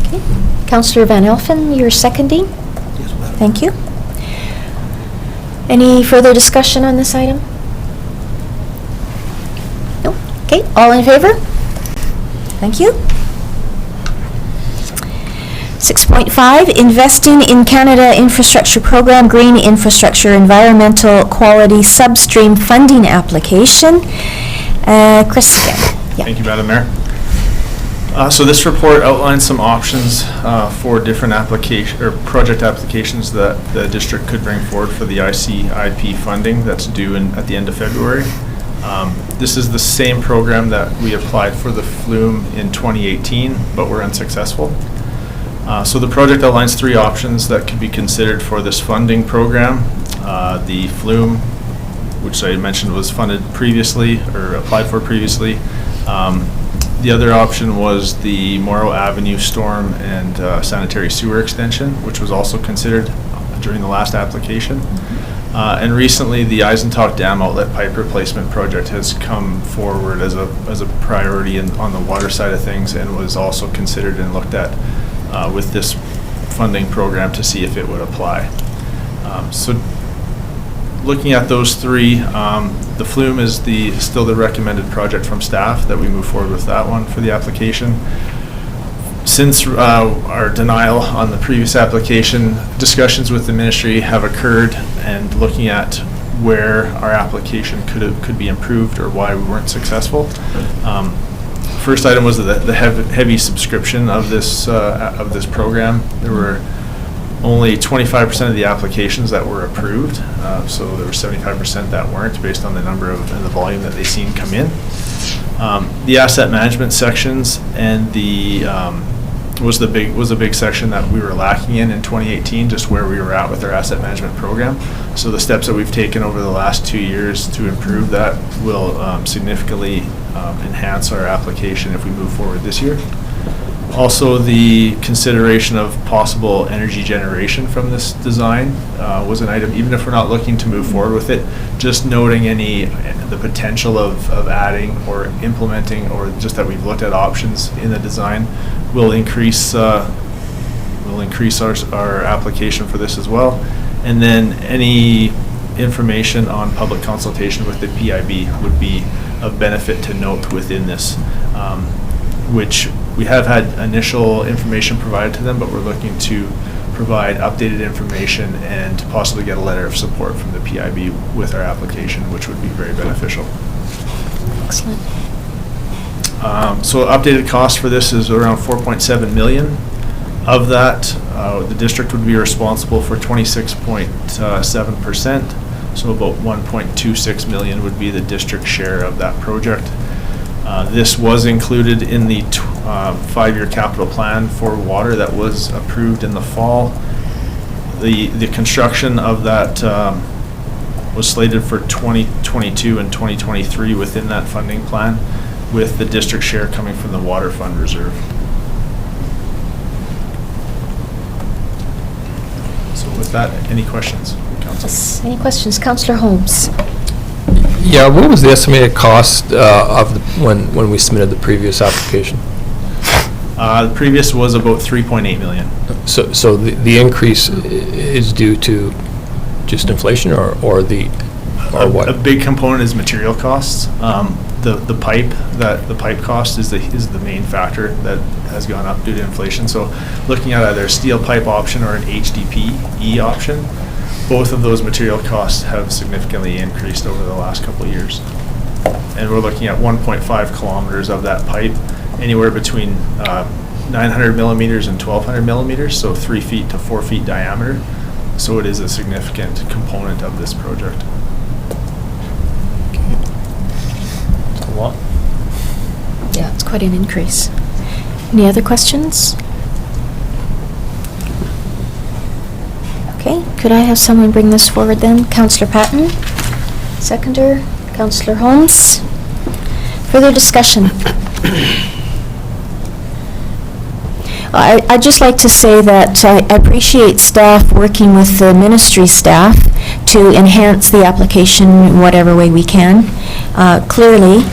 Okay. Councillor Van Elfen, you're seconding? Yes, Madam. Thank you. Any further discussion on this item? No? Okay, all in favor? Thank you. 6.5, investing in Canada Infrastructure Program Green Infrastructure Environmental Quality Substream Funding Application. Chris again. Yeah. Thank you, Madam Mayor. So this report outlines some options for different application or project applications that the district could bring forward for the ICIP funding that's due at the end of February. This is the same program that we applied for the Flume in 2018, but were unsuccessful. So the project outlines three options that could be considered for this funding program. The Flume, which I mentioned was funded previously or applied for previously. The other option was the Morrow Avenue Storm and Sanitary Sewer Extension, which was also considered during the last application. And recently, the Eisentalk Dam Outlet Pipe Replacement Project has come forward as a priority on the water side of things, and was also considered and looked at with this funding program to see if it would apply. So looking at those three, the Flume is still the recommended project from staff that we move forward with that one for the application. Since our denial on the previous application, discussions with the ministry have occurred, and looking at where our application could be improved or why we weren't successful. First item was the heavy subscription of this program. There were only 25% of the applications that were approved, so there were 75% that weren't, based on the number of and the volume that they seen come in. The asset management sections and the was the big section that we were lacking in 2018, just where we were at with our asset management program. So the steps that we've taken over the last 2 years to improve that will significantly enhance our application if we move forward this year. Also, the consideration of possible energy generation from this design was an item, even if we're not looking to move forward with it, just noting the potential of adding or implementing, or just that we've looked at options in the design, will increase our application for this as well. And then any information on public consultation with the PIB would be of benefit to note within this, which we have had initial information provided to them, but we're looking to provide updated information and possibly get a letter of support from the PIB with our application, which would be very beneficial. Excellent. So updated cost for this is around 4.7 million. Of that, the district would be responsible for 26.7%. So about 1.26 million would be the district share of that project. This was included in the 5-year capital plan for water that was approved in the fall. The construction of that was slated for 2022 and 2023 within that funding plan, with the district share coming from the water fund reserve. So with that, any questions, Council? Yes. Any questions? Councillor Holmes? Yeah, what was the estimated cost when we submitted the previous application? The previous was about 3.8 million. So the increase is due to just inflation or what? A big component is material costs. The pipe cost is the main factor that has gone up due to inflation. So looking at either a steel pipe option or an HDPE option, both of those material costs have significantly increased over the last couple of years. And we're looking at 1.5 kilometers of that pipe, anywhere between 900 millimeters and 1200 millimeters, so 3 feet to 4 feet diameter. So it is a significant component of this project. A lot. Yeah, it's quite an increase. Any other questions? Okay, could I have someone bring this forward then? Councillor Patton, seconder. Councillor Holmes. Further discussion? I'd just like to say that I appreciate staff working with the ministry staff to enhance the application in whatever way we can. Clearly,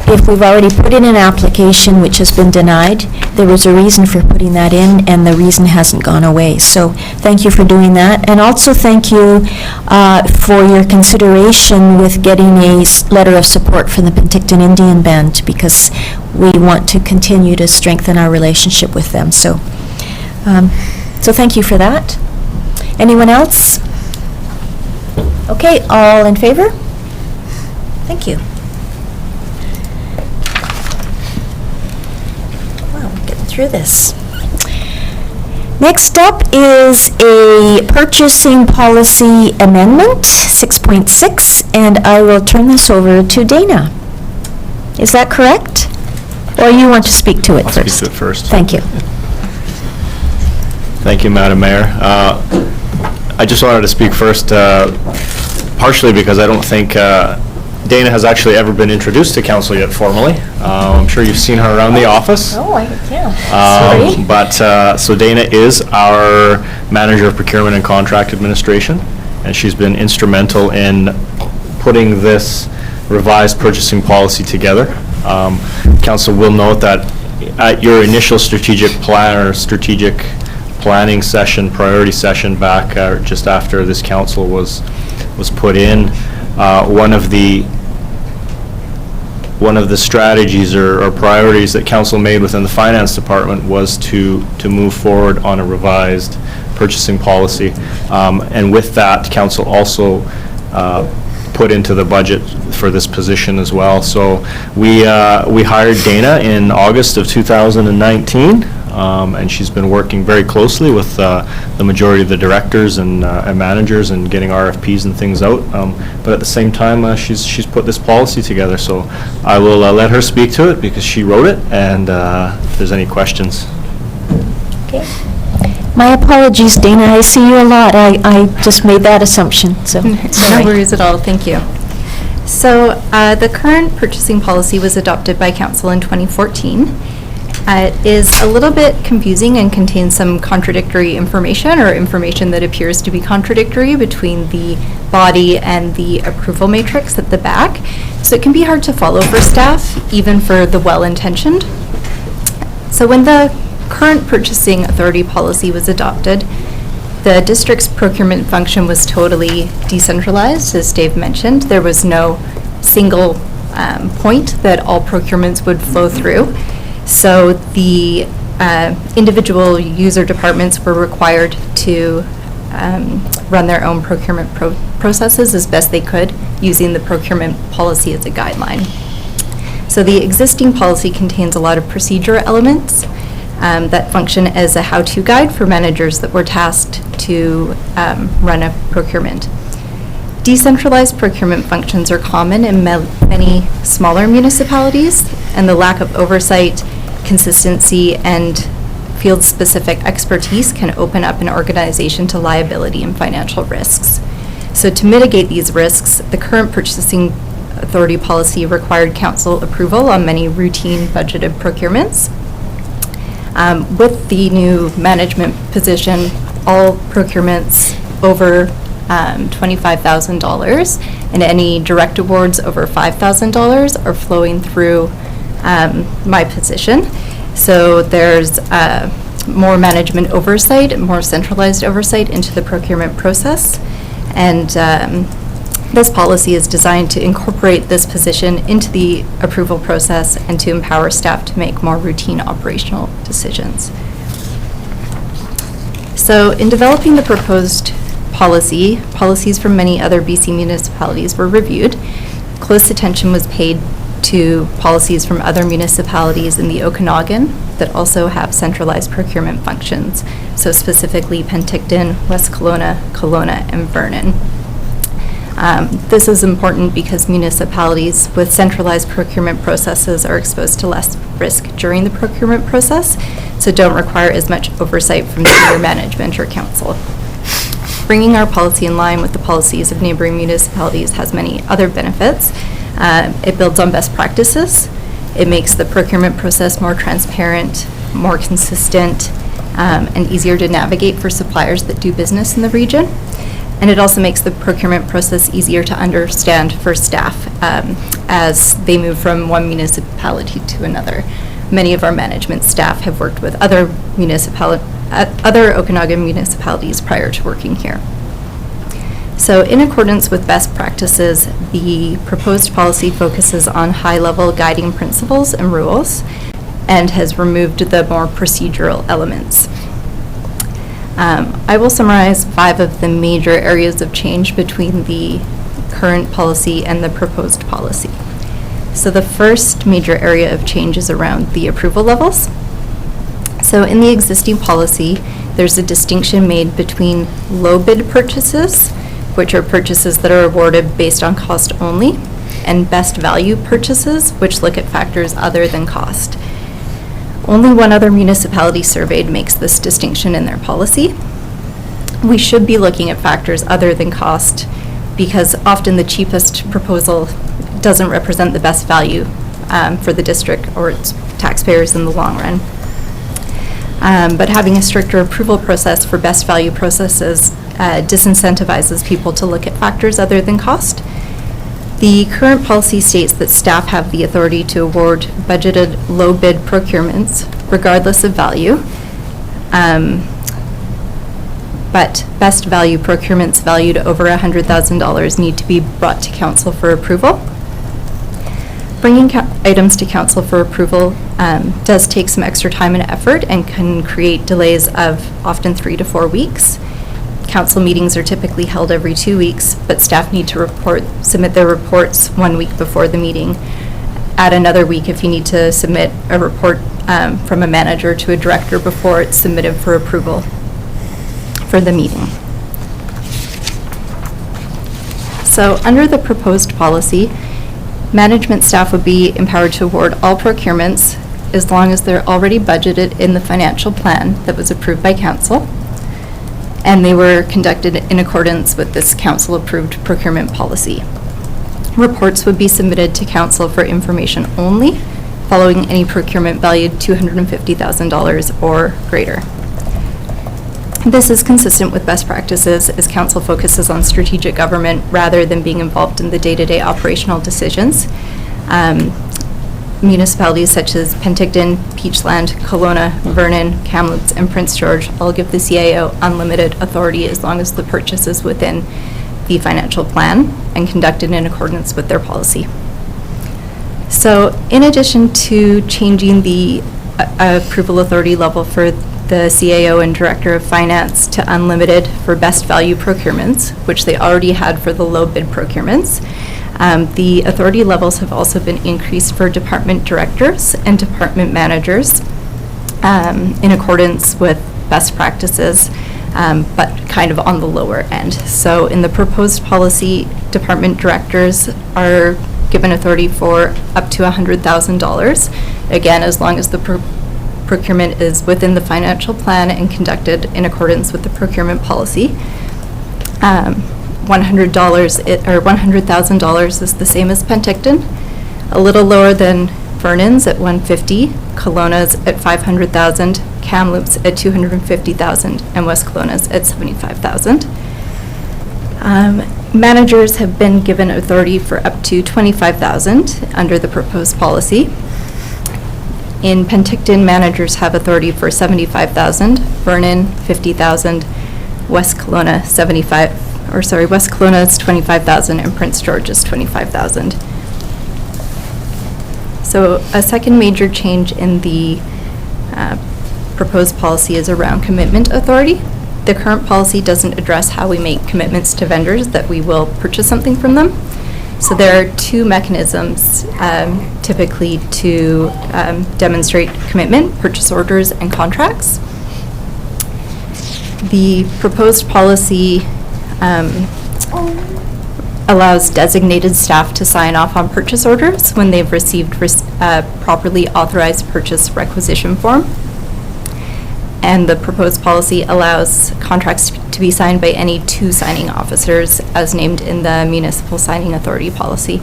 if we've already put in an application which has been denied, there was a reason for putting that in, and the reason hasn't gone away. So thank you for doing that. And also thank you for your consideration with getting a letter of support from the Penticton Indian Band, because we want to continue to strengthen our relationship with them. So, so thank you for that. Anyone else? Okay, all in favor? Thank you. Through this. Next up is a purchasing policy amendment, 6.6, and I will turn this over to Dana. Is that correct? Or you want to speak to it first? I'll speak to it first. Thank you. Thank you, Madam Mayor. I just wanted to speak first, partially because I don't think Dana has actually ever been introduced to council yet formally. I'm sure you've seen her around the office. Oh, yeah. Sorry. But, so Dana is our Manager of Procurement and Contract Administration, and she's been instrumental in putting this revised purchasing policy together. Council will note that at your initial strategic plan or strategic planning session, priority session back just after this council was put in, one of the strategies or priorities that council made within the finance department was to move forward on a revised purchasing policy. And with that, council also put into the budget for this position as well. So we hired Dana in August of 2019. And she's been working very closely with the majority of the directors and managers and getting RFPs and things out. But at the same time, she's put this policy together. So I will let her speak to it because she wrote it. And if there's any questions. Okay. My apologies, Dana, I see you a lot. I just made that assumption, so. No sorry. worries at all, thank you. So the current purchasing policy was adopted by council in 2014. It is a little bit confusing and contains some contradictory information or information that appears to be contradictory between the body and the approval matrix at the back. So it can be hard to follow for staff, even for the well-intentioned. So when the current purchasing authority policy was adopted, the district's procurement function was totally decentralized, as Dave mentioned. There was no single point that all procurements would flow through. So the individual user departments were required to run their own procurement processes as best they could, using the procurement policy as a guideline. So the existing policy contains a lot of procedural elements that function as a how-to guide for managers that were tasked to run a procurement. Decentralized procurement functions are common in many smaller municipalities, and the lack of oversight, consistency, and field-specific expertise can open up an organization to liability and financial risks. So to mitigate these risks, the current purchasing authority policy required council approval on many routine budgeted procurements. With the new management position, all procurements over $25,000 and any direct awards over $5,000 are flowing through my position. So there's more management oversight, more centralized oversight into the procurement process. And this policy is designed to incorporate this position into the approval process and to empower staff to make more routine operational decisions. So in developing the proposed policy, policies from many other BC municipalities were reviewed. Close attention was paid to policies from other municipalities in the Okanagan that also have centralized procurement functions, so specifically Penticton, West Kelowna, Kelowna, and Vernon. This is important because municipalities with centralized procurement processes are exposed to less risk during the procurement process, so don't require as much oversight from senior management or council. Bringing our policy in line with the policies of neighboring municipalities has many other benefits. It builds on best practices. It makes the procurement process more transparent, more consistent, and easier to navigate for suppliers that do business in the region. And it also makes the procurement process easier to understand for staff as they move from one municipality to another. Many of our management staff have worked with other Okanagan municipalities prior to working here. So in accordance with best practices, the proposed policy focuses on high-level guiding principles and rules and has removed the more procedural elements. I will summarize 5 of the major areas of change between the current policy and the proposed policy. So the first major area of change is around the approval levels. So in the existing policy, there's a distinction made between low bid purchases, which are purchases that are awarded based on cost only, and best value purchases, which look at factors other than cost. Only one other municipality surveyed makes this distinction in their policy. We should be looking at factors other than cost because often the cheapest proposal doesn't represent the best value for the district or its taxpayers in the long run. But having a stricter approval process for best value processes disincentivizes people to look at factors other than cost. The current policy states that staff have the authority to award budgeted low bid procurements regardless of value, but best value procurements valued over $100,000 need to be brought to council for approval. Bringing items to council for approval does take some extra time and effort and can create delays of often 3 to 4 weeks. Council meetings are typically held every 2 weeks, but staff need to submit their reports 1 week before the meeting. Add another week if you need to submit a report from a manager to a director before it's submitted for approval for the meeting. So under the proposed policy, management staff would be empowered to award all procurements as long as they're already budgeted in the financial plan that was approved by council, and they were conducted in accordance with this council-approved procurement policy. Reports would be submitted to council for information only, following any procurement valued $250,000 or greater. This is consistent with best practices as council focuses on strategic government rather than being involved in the day-to-day operational decisions. Municipalities such as Penticton, Peachland, Kelowna, Vernon, Kamloops, and Prince George all give the CAO unlimited authority as long as the purchase is within the financial plan and conducted in accordance with their policy. So in addition to changing the approval authority level for the CAO and Director of Finance to unlimited for best value procurements, which they already had for the low bid procurements, the authority levels have also been increased for department directors and department managers in accordance with best practices, but kind of on the lower end. So in the proposed policy, department directors are given authority for up to $100,000, again, as long as the procurement is within the financial plan and conducted in accordance with the procurement policy. $100,000 is the same as Penticton, a little lower than Vernon's at $150,000, Kelowna's at $500,000, Kamloops at $250,000, and West Kelowna's at $75,000. Managers have been given authority for up to $25,000 under the proposed policy. In Penticton, managers have authority for $75,000, Vernon $50,000, West Kelowna West Kelowna is $25,000 and Prince George is $25,000. So a second major change in the proposed policy is around commitment authority. The current policy doesn't address how we make commitments to vendors that we will purchase something from them. So there are two mechanisms typically to demonstrate commitment: purchase orders and contracts. The proposed policy allows designated staff to sign off on purchase orders when they've received properly authorized purchase requisition form. And the proposed policy allows contracts to be signed by any two signing officers as named in the municipal signing authority policy.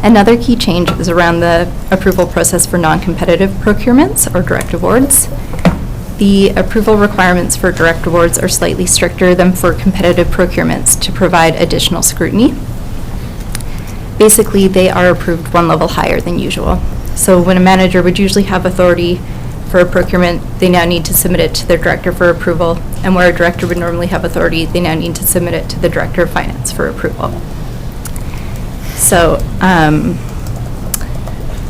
Another key change is around the approval process for non-competitive procurements or direct awards. The approval requirements for direct awards are slightly stricter than for competitive procurements to provide additional scrutiny. Basically, they are approved one level higher than usual. So when a manager would usually have authority for a procurement, they now need to submit it to their director for approval, and where a director would normally have authority, they now need to submit it to the Director of Finance for approval. So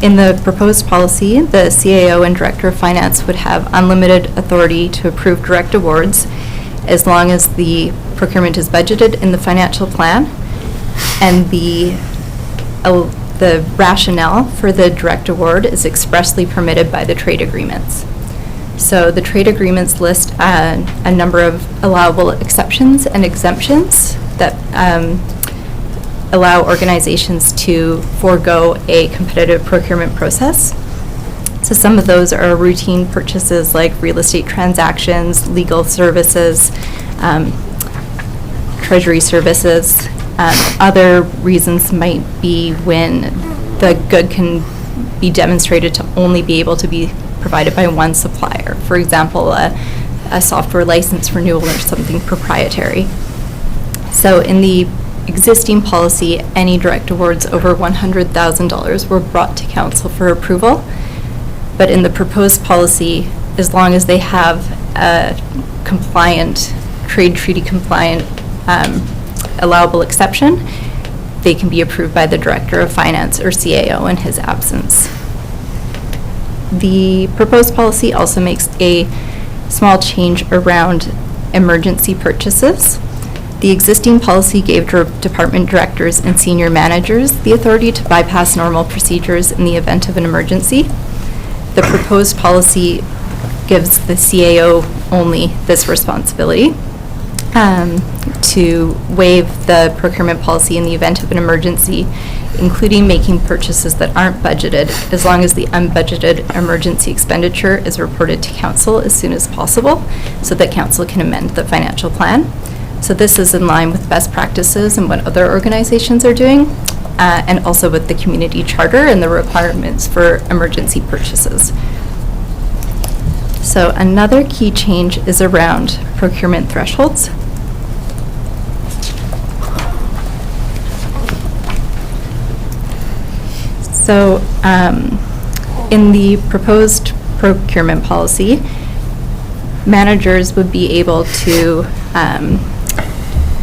in the proposed policy, the CAO and Director of Finance would have unlimited authority to approve direct awards as long as the procurement is budgeted in the financial plan, and the rationale for the direct award is expressly permitted by the trade agreements. So the trade agreements list a number of allowable exceptions and exemptions that allow organizations to forego a competitive procurement process. So some of those are routine purchases like real estate transactions, legal services, treasury services. Other reasons might be when the good can be demonstrated to only be able to be provided by one supplier. For example, a software license renewal or something proprietary. So in the existing policy, any direct awards over $100,000 were brought to council for approval. But in the proposed policy, as long as they have a compliant, trade treaty compliant allowable exception, they can be approved by the Director of Finance or CAO in his absence. The proposed policy also makes a small change around emergency purchases. The existing policy gave department directors and senior managers the authority to bypass normal procedures in the event of an emergency. The proposed policy gives the CAO only this responsibility. to waive the procurement policy in the event of an emergency, including making purchases that aren't budgeted, as long as the unbudgeted emergency expenditure is reported to council as soon as possible, so that council can amend the financial plan. So this is in line with best practices and what other organizations are doing, and also with the community charter and the requirements for emergency purchases. So another key change is around procurement thresholds. So in the proposed procurement policy, managers would be able to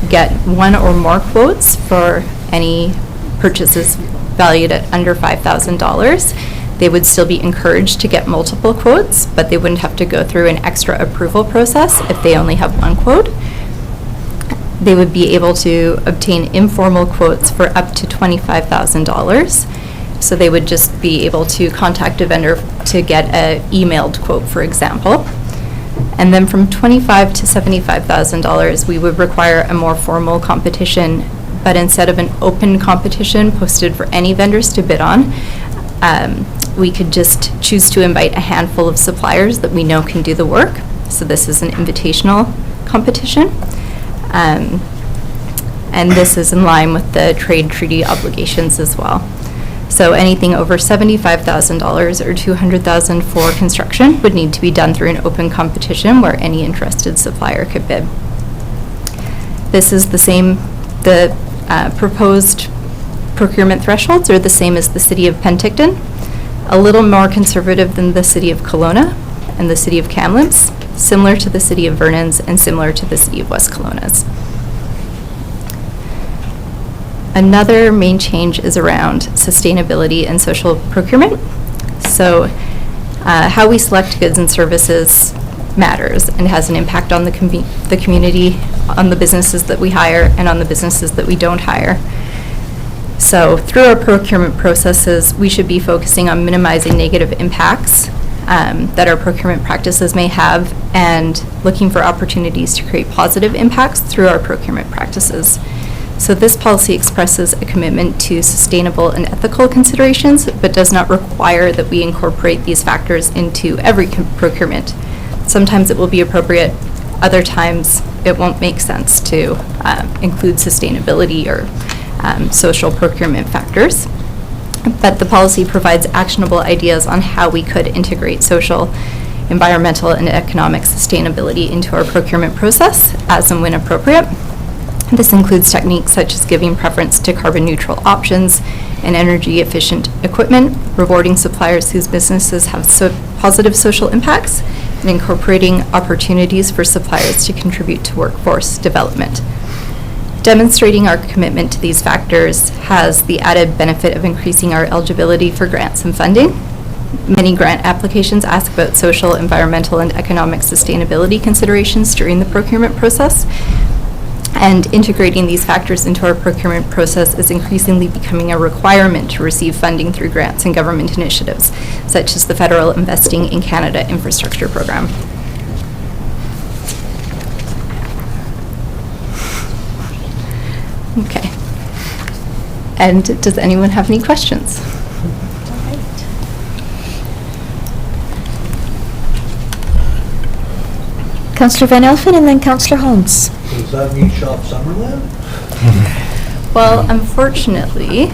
get one or more quotes for any purchases valued at under $5,000. They would still be encouraged to get multiple quotes, but they wouldn't have to go through an extra approval process if they only have one quote. They would be able to obtain informal quotes for up to $25,000. So they would just be able to contact a vendor to get an emailed quote, for example. And then from $25,000 to $75,000, we would require a more formal competition, but instead of an open competition posted for any vendors to bid on, we could just choose to invite a handful of suppliers that we know can do the work. So this is an invitational competition. And this is in line with the trade treaty obligations as well. So anything over $75,000 or $200,000 for construction would need to be done through an open competition where any interested supplier could bid. This is the same, the proposed procurement thresholds are the same as the city of Penticton, a little more conservative than the city of Kelowna and the city of Kamloops, similar to the city of Vernon's and similar to the city of West Kelowna's. Another main change is around sustainability and social procurement. So how we select goods and services matters and has an impact on the community, on the businesses that we hire, and on the businesses that we don't hire. So through our procurement processes, we should be focusing on minimizing negative impacts that our procurement practices may have and looking for opportunities to create positive impacts through our procurement practices. So this policy expresses a commitment to sustainable and ethical considerations, but does not require that we incorporate these factors into every procurement. Sometimes it will be appropriate, other times it won't make sense to include sustainability or social procurement factors. But the policy provides actionable ideas on how we could integrate social, environmental, and economic sustainability into our procurement process as and when appropriate. This includes techniques such as giving preference to carbon neutral options and energy efficient equipment, rewarding suppliers whose businesses have positive social impacts, and incorporating opportunities for suppliers to contribute to workforce development. Demonstrating our commitment to these factors has the added benefit of increasing our eligibility for grants and funding. Many grant applications ask about social, environmental, and economic sustainability considerations during the procurement process. And integrating these factors into our procurement process is increasingly becoming a requirement to receive funding through grants and government initiatives, such as the Federal Investing in Canada Infrastructure Program. Okay. And does anyone have any questions? Councillor Van Elfen and then Councillor Holmes. Does that mean shop Summerland? Well, unfortunately,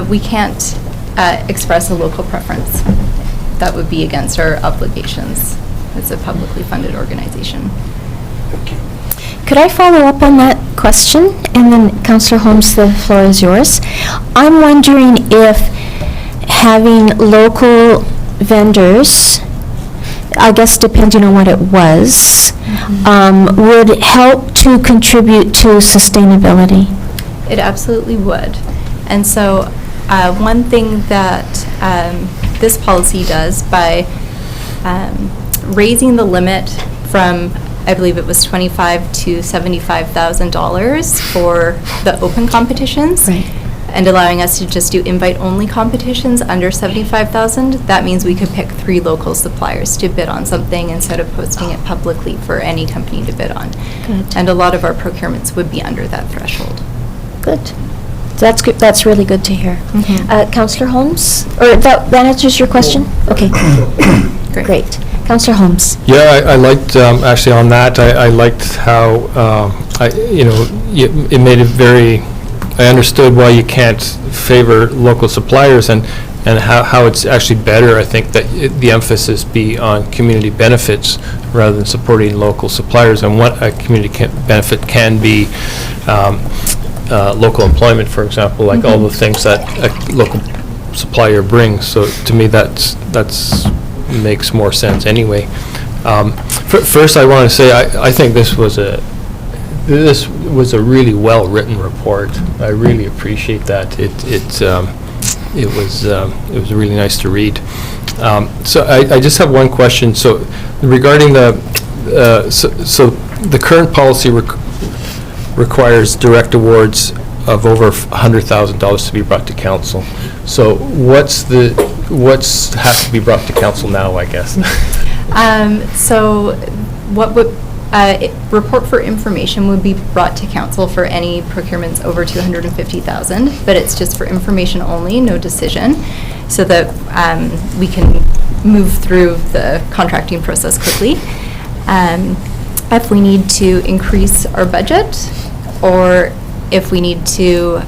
we can't express a local preference. That would be against our obligations as a publicly funded organization. Could I follow up on that question? And then Councillor Holmes, the floor is yours. I'm wondering if having local vendors, I guess depending on what it was, would help to contribute to sustainability. It absolutely would. And so one thing that this policy does by raising the limit from, I believe it was $25,000 to $75,000 for the open competitions, Right. and allowing us to just do invite-only competitions under 75,000, that means we could pick 3 local suppliers to bid on something instead of posting it publicly for any company to bid on. Good. And a lot of our procurements would be under that threshold. Good. That's good. That's really good to hear. Mhm. Councillor Holmes, or that answers your question? Okay. Great. Councillor Holmes. Yeah, I liked, actually on that, I liked how, it made it very, I understood why you can't favor local suppliers and how it's actually better, I think, that the emphasis be on community benefits rather than supporting local suppliers. And what a community benefit can be, local employment, for example, like all the things that a local supplier brings. So to me, that's makes more sense anyway. First, I want to say I think this was a really well-written report. I really appreciate that. It was really nice to read. So I just have one question. So regarding the current policy requires direct awards of over $100,000 to be brought to council. So what's has to be brought to council now, I guess? So what would, report for information would be brought to council for any procurements over 250,000, but it's just for information only, no decision, so that we can move through the contracting process quickly. If we need to increase our budget, or if we need to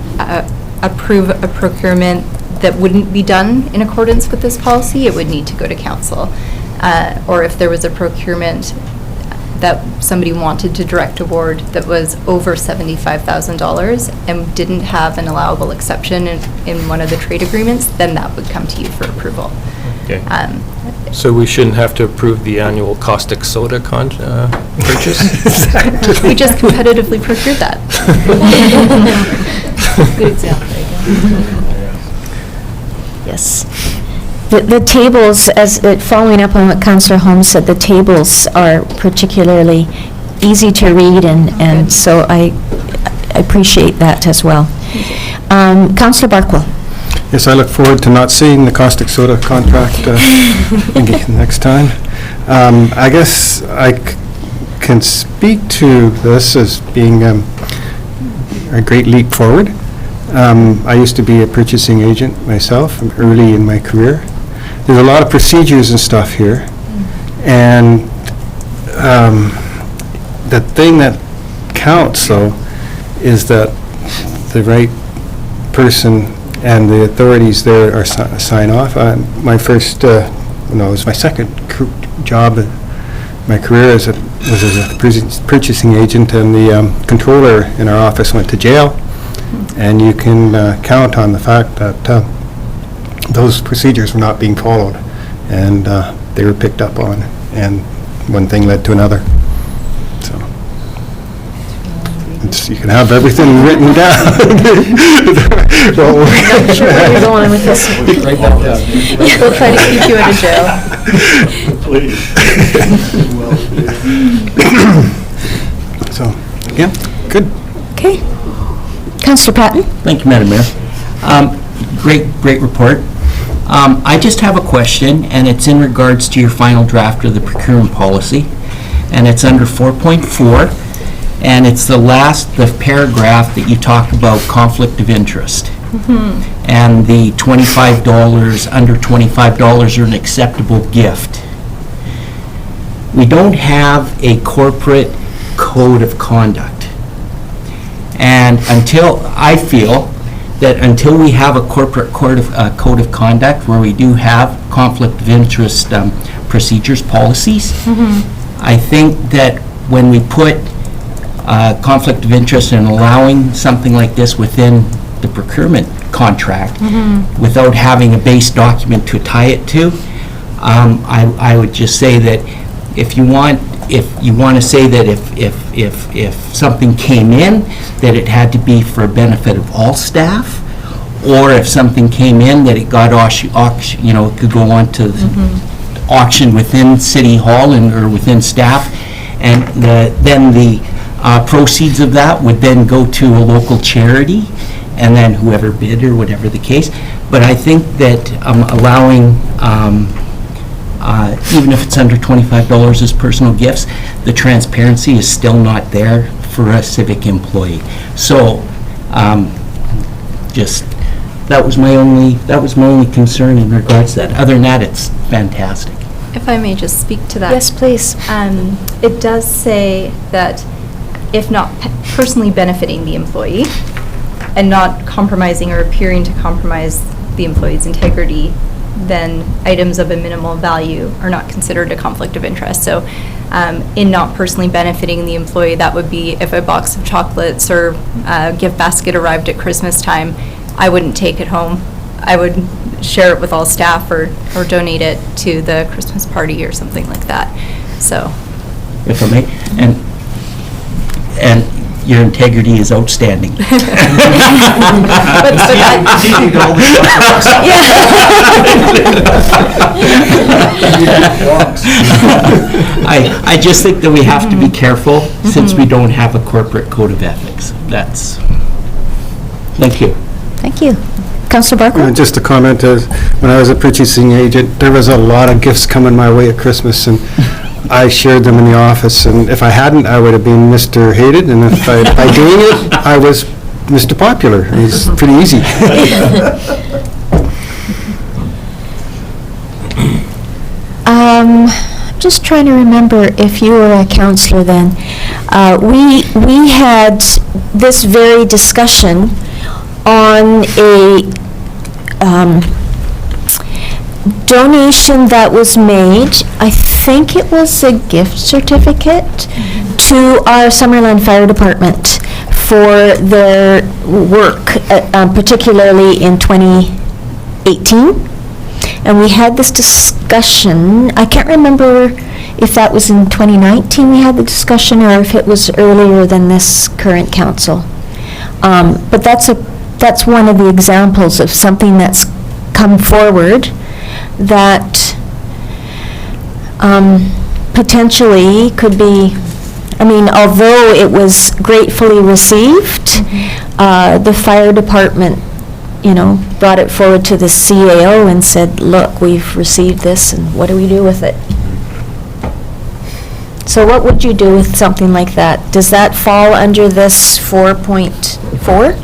approve a procurement that wouldn't be done in accordance with this policy, it would need to go to council. Or if there was a procurement that somebody wanted to direct award that was over $75,000 and didn't have an allowable exception in one of the trade agreements, then that would come to you for approval. Okay. So we shouldn't have to approve the annual caustic soda purchase? We just competitively procured that. Good example. Yes. The tables, following up on what Councillor Holmes said, the tables are particularly easy to read, and so I appreciate that as well. Councillor Barkwell. Yes, I look forward to not seeing the caustic soda contract next time. I guess I can speak to this as being a great leap forward. I used to be a purchasing agent myself early in my career. There's a lot of procedures and stuff here, and the thing that counts, though, is that the right person and the authorities there are sign off. My first, it was my second job in my career was as a purchasing agent, and the controller in our office went to jail, and you can count on the fact that those procedures were not being followed, and they were picked up on, and one thing led to another. So you can have everything written down. I'm not sure where you're going with this. We'll try to keep you out of jail. Please. So, yeah, good. Okay. Councillor Patton. Thank you, Madam Mayor. Great report. I just have a question, and it's in regards to your final draft of the procurement policy, and it's under 4.4, and it's the paragraph that you talk about conflict of interest. And the $25, under $25 are an acceptable gift. We don't have a corporate code of conduct. And I feel that until we have a corporate code of conduct where we do have conflict of interest procedures, policies, I think that when we put conflict of interest in allowing something like this within the procurement contract without having a base document to tie it to, I would just say that if you want to say that if something came in, that it had to be for benefit of all staff, or if something came in that it got it could go on to auction within City Hall or within staff, and then the proceeds of that would then go to a local charity, and then whoever bid or whatever the case. But I think that allowing, even if it's under $25 as personal gifts, the transparency is still not there for a civic employee. So, that was my only concern in regards to that. Other than that, it's fantastic. If I may just speak to that. Yes, please. It does say that if not personally benefiting the employee and not compromising or appearing to compromise the employee's integrity, then items of a minimal value are not considered a conflict of interest. So in not personally benefiting the employee, that would be if a box of chocolates or a gift basket arrived at Christmas time, I wouldn't take it home. I would share it with all staff or donate it to the Christmas party or something like that. So. If I may, and your integrity is outstanding. I just think that we have to be careful since we don't have a corporate code of ethics. Thank you. Thank you. Councillor Barker? Just a comment, when I was a purchasing agent, there was a lot of gifts coming my way at Christmas, and I shared them in the office, and if I hadn't, I would have been Mr. Hated, and if by doing it, I was Mr. Popular. It's pretty easy. I'm just trying to remember if you were a councillor then. We had this very discussion on a donation that was made. I think it was a gift certificate to our Summerland Fire Department for their work, particularly in 2018. And we had this discussion. I can't remember if that was in 2019 we had the discussion or if it was earlier than this current council. But that's one of the examples of something that's come forward that potentially could be, although it was gratefully received, the fire department, brought it forward to the CAO and said, look, we've received this and what do we do with it? So what would you do with something like that? Does that fall under this 4.4?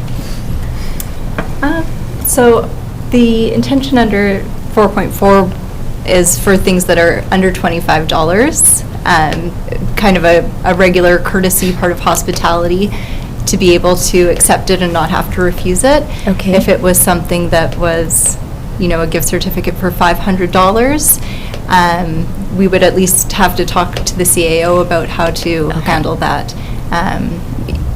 So the intention under 4.4 is for things that are under $25, kind of a regular courtesy part of hospitality, to be able to accept it and not have to refuse it. Okay. If it was something that was, a gift certificate for $500, we would at least have to talk to the CAO about how to handle that,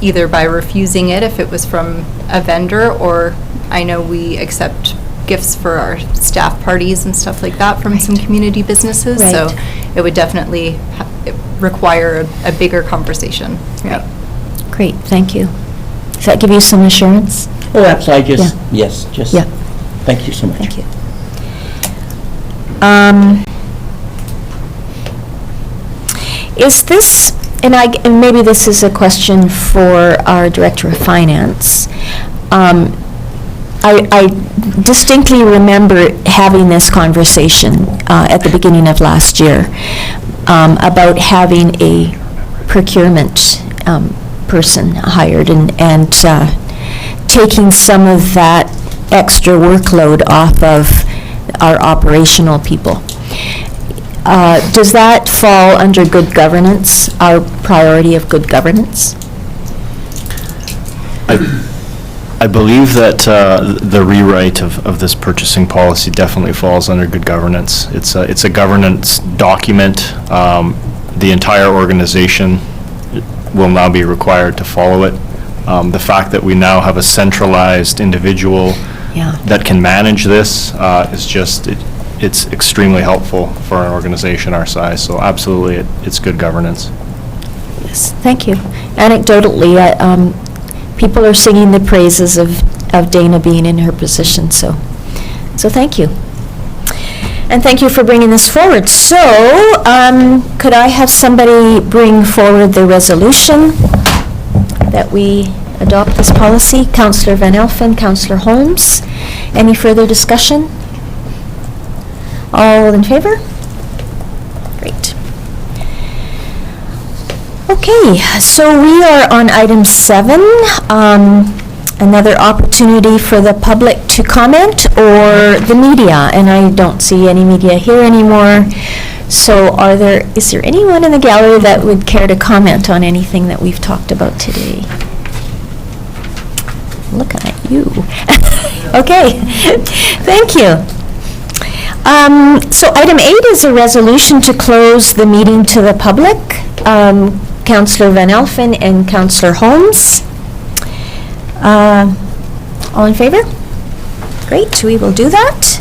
either by refusing it if it was from a vendor, or I know we accept gifts for our staff parties and stuff like that from some community businesses. Right. So it would definitely require a bigger conversation. Right. Great, thank you. Does that give you some assurance? Oh, absolutely. Yeah. Thank you so much. Thank you. Is this, and maybe this is a question for our Director of Finance. I distinctly remember having this conversation at the beginning of last year about having a procurement person hired and taking some of that extra workload off of our operational people. Does that fall under good governance, our priority of good governance? I believe that the rewrite of this purchasing policy definitely falls under good governance. It's a governance document. The entire organization will now be required to follow it. The fact that we now have a centralized individual that can manage this is just, it's extremely helpful for an organization our size. So absolutely, it's good governance. Yes, thank you. Anecdotally, people are singing the praises of Dana being in her position, so thank you. And thank you for bringing this forward. So, could I have somebody bring forward the resolution that we adopt this policy. Councillor Van Elfen, Councillor Holmes. Any further discussion? All in favor? Great. Okay, so we are on item 7. Another opportunity for the public to comment or the media, and I don't see any media here anymore. So is there anyone in the gallery that would care to comment on anything that we've talked about today? Looking at you. Okay, thank you. So item 8 is a resolution to close the meeting to the public. Councillor Van Elfen and Councillor Holmes. All in favor? Great, we will do that.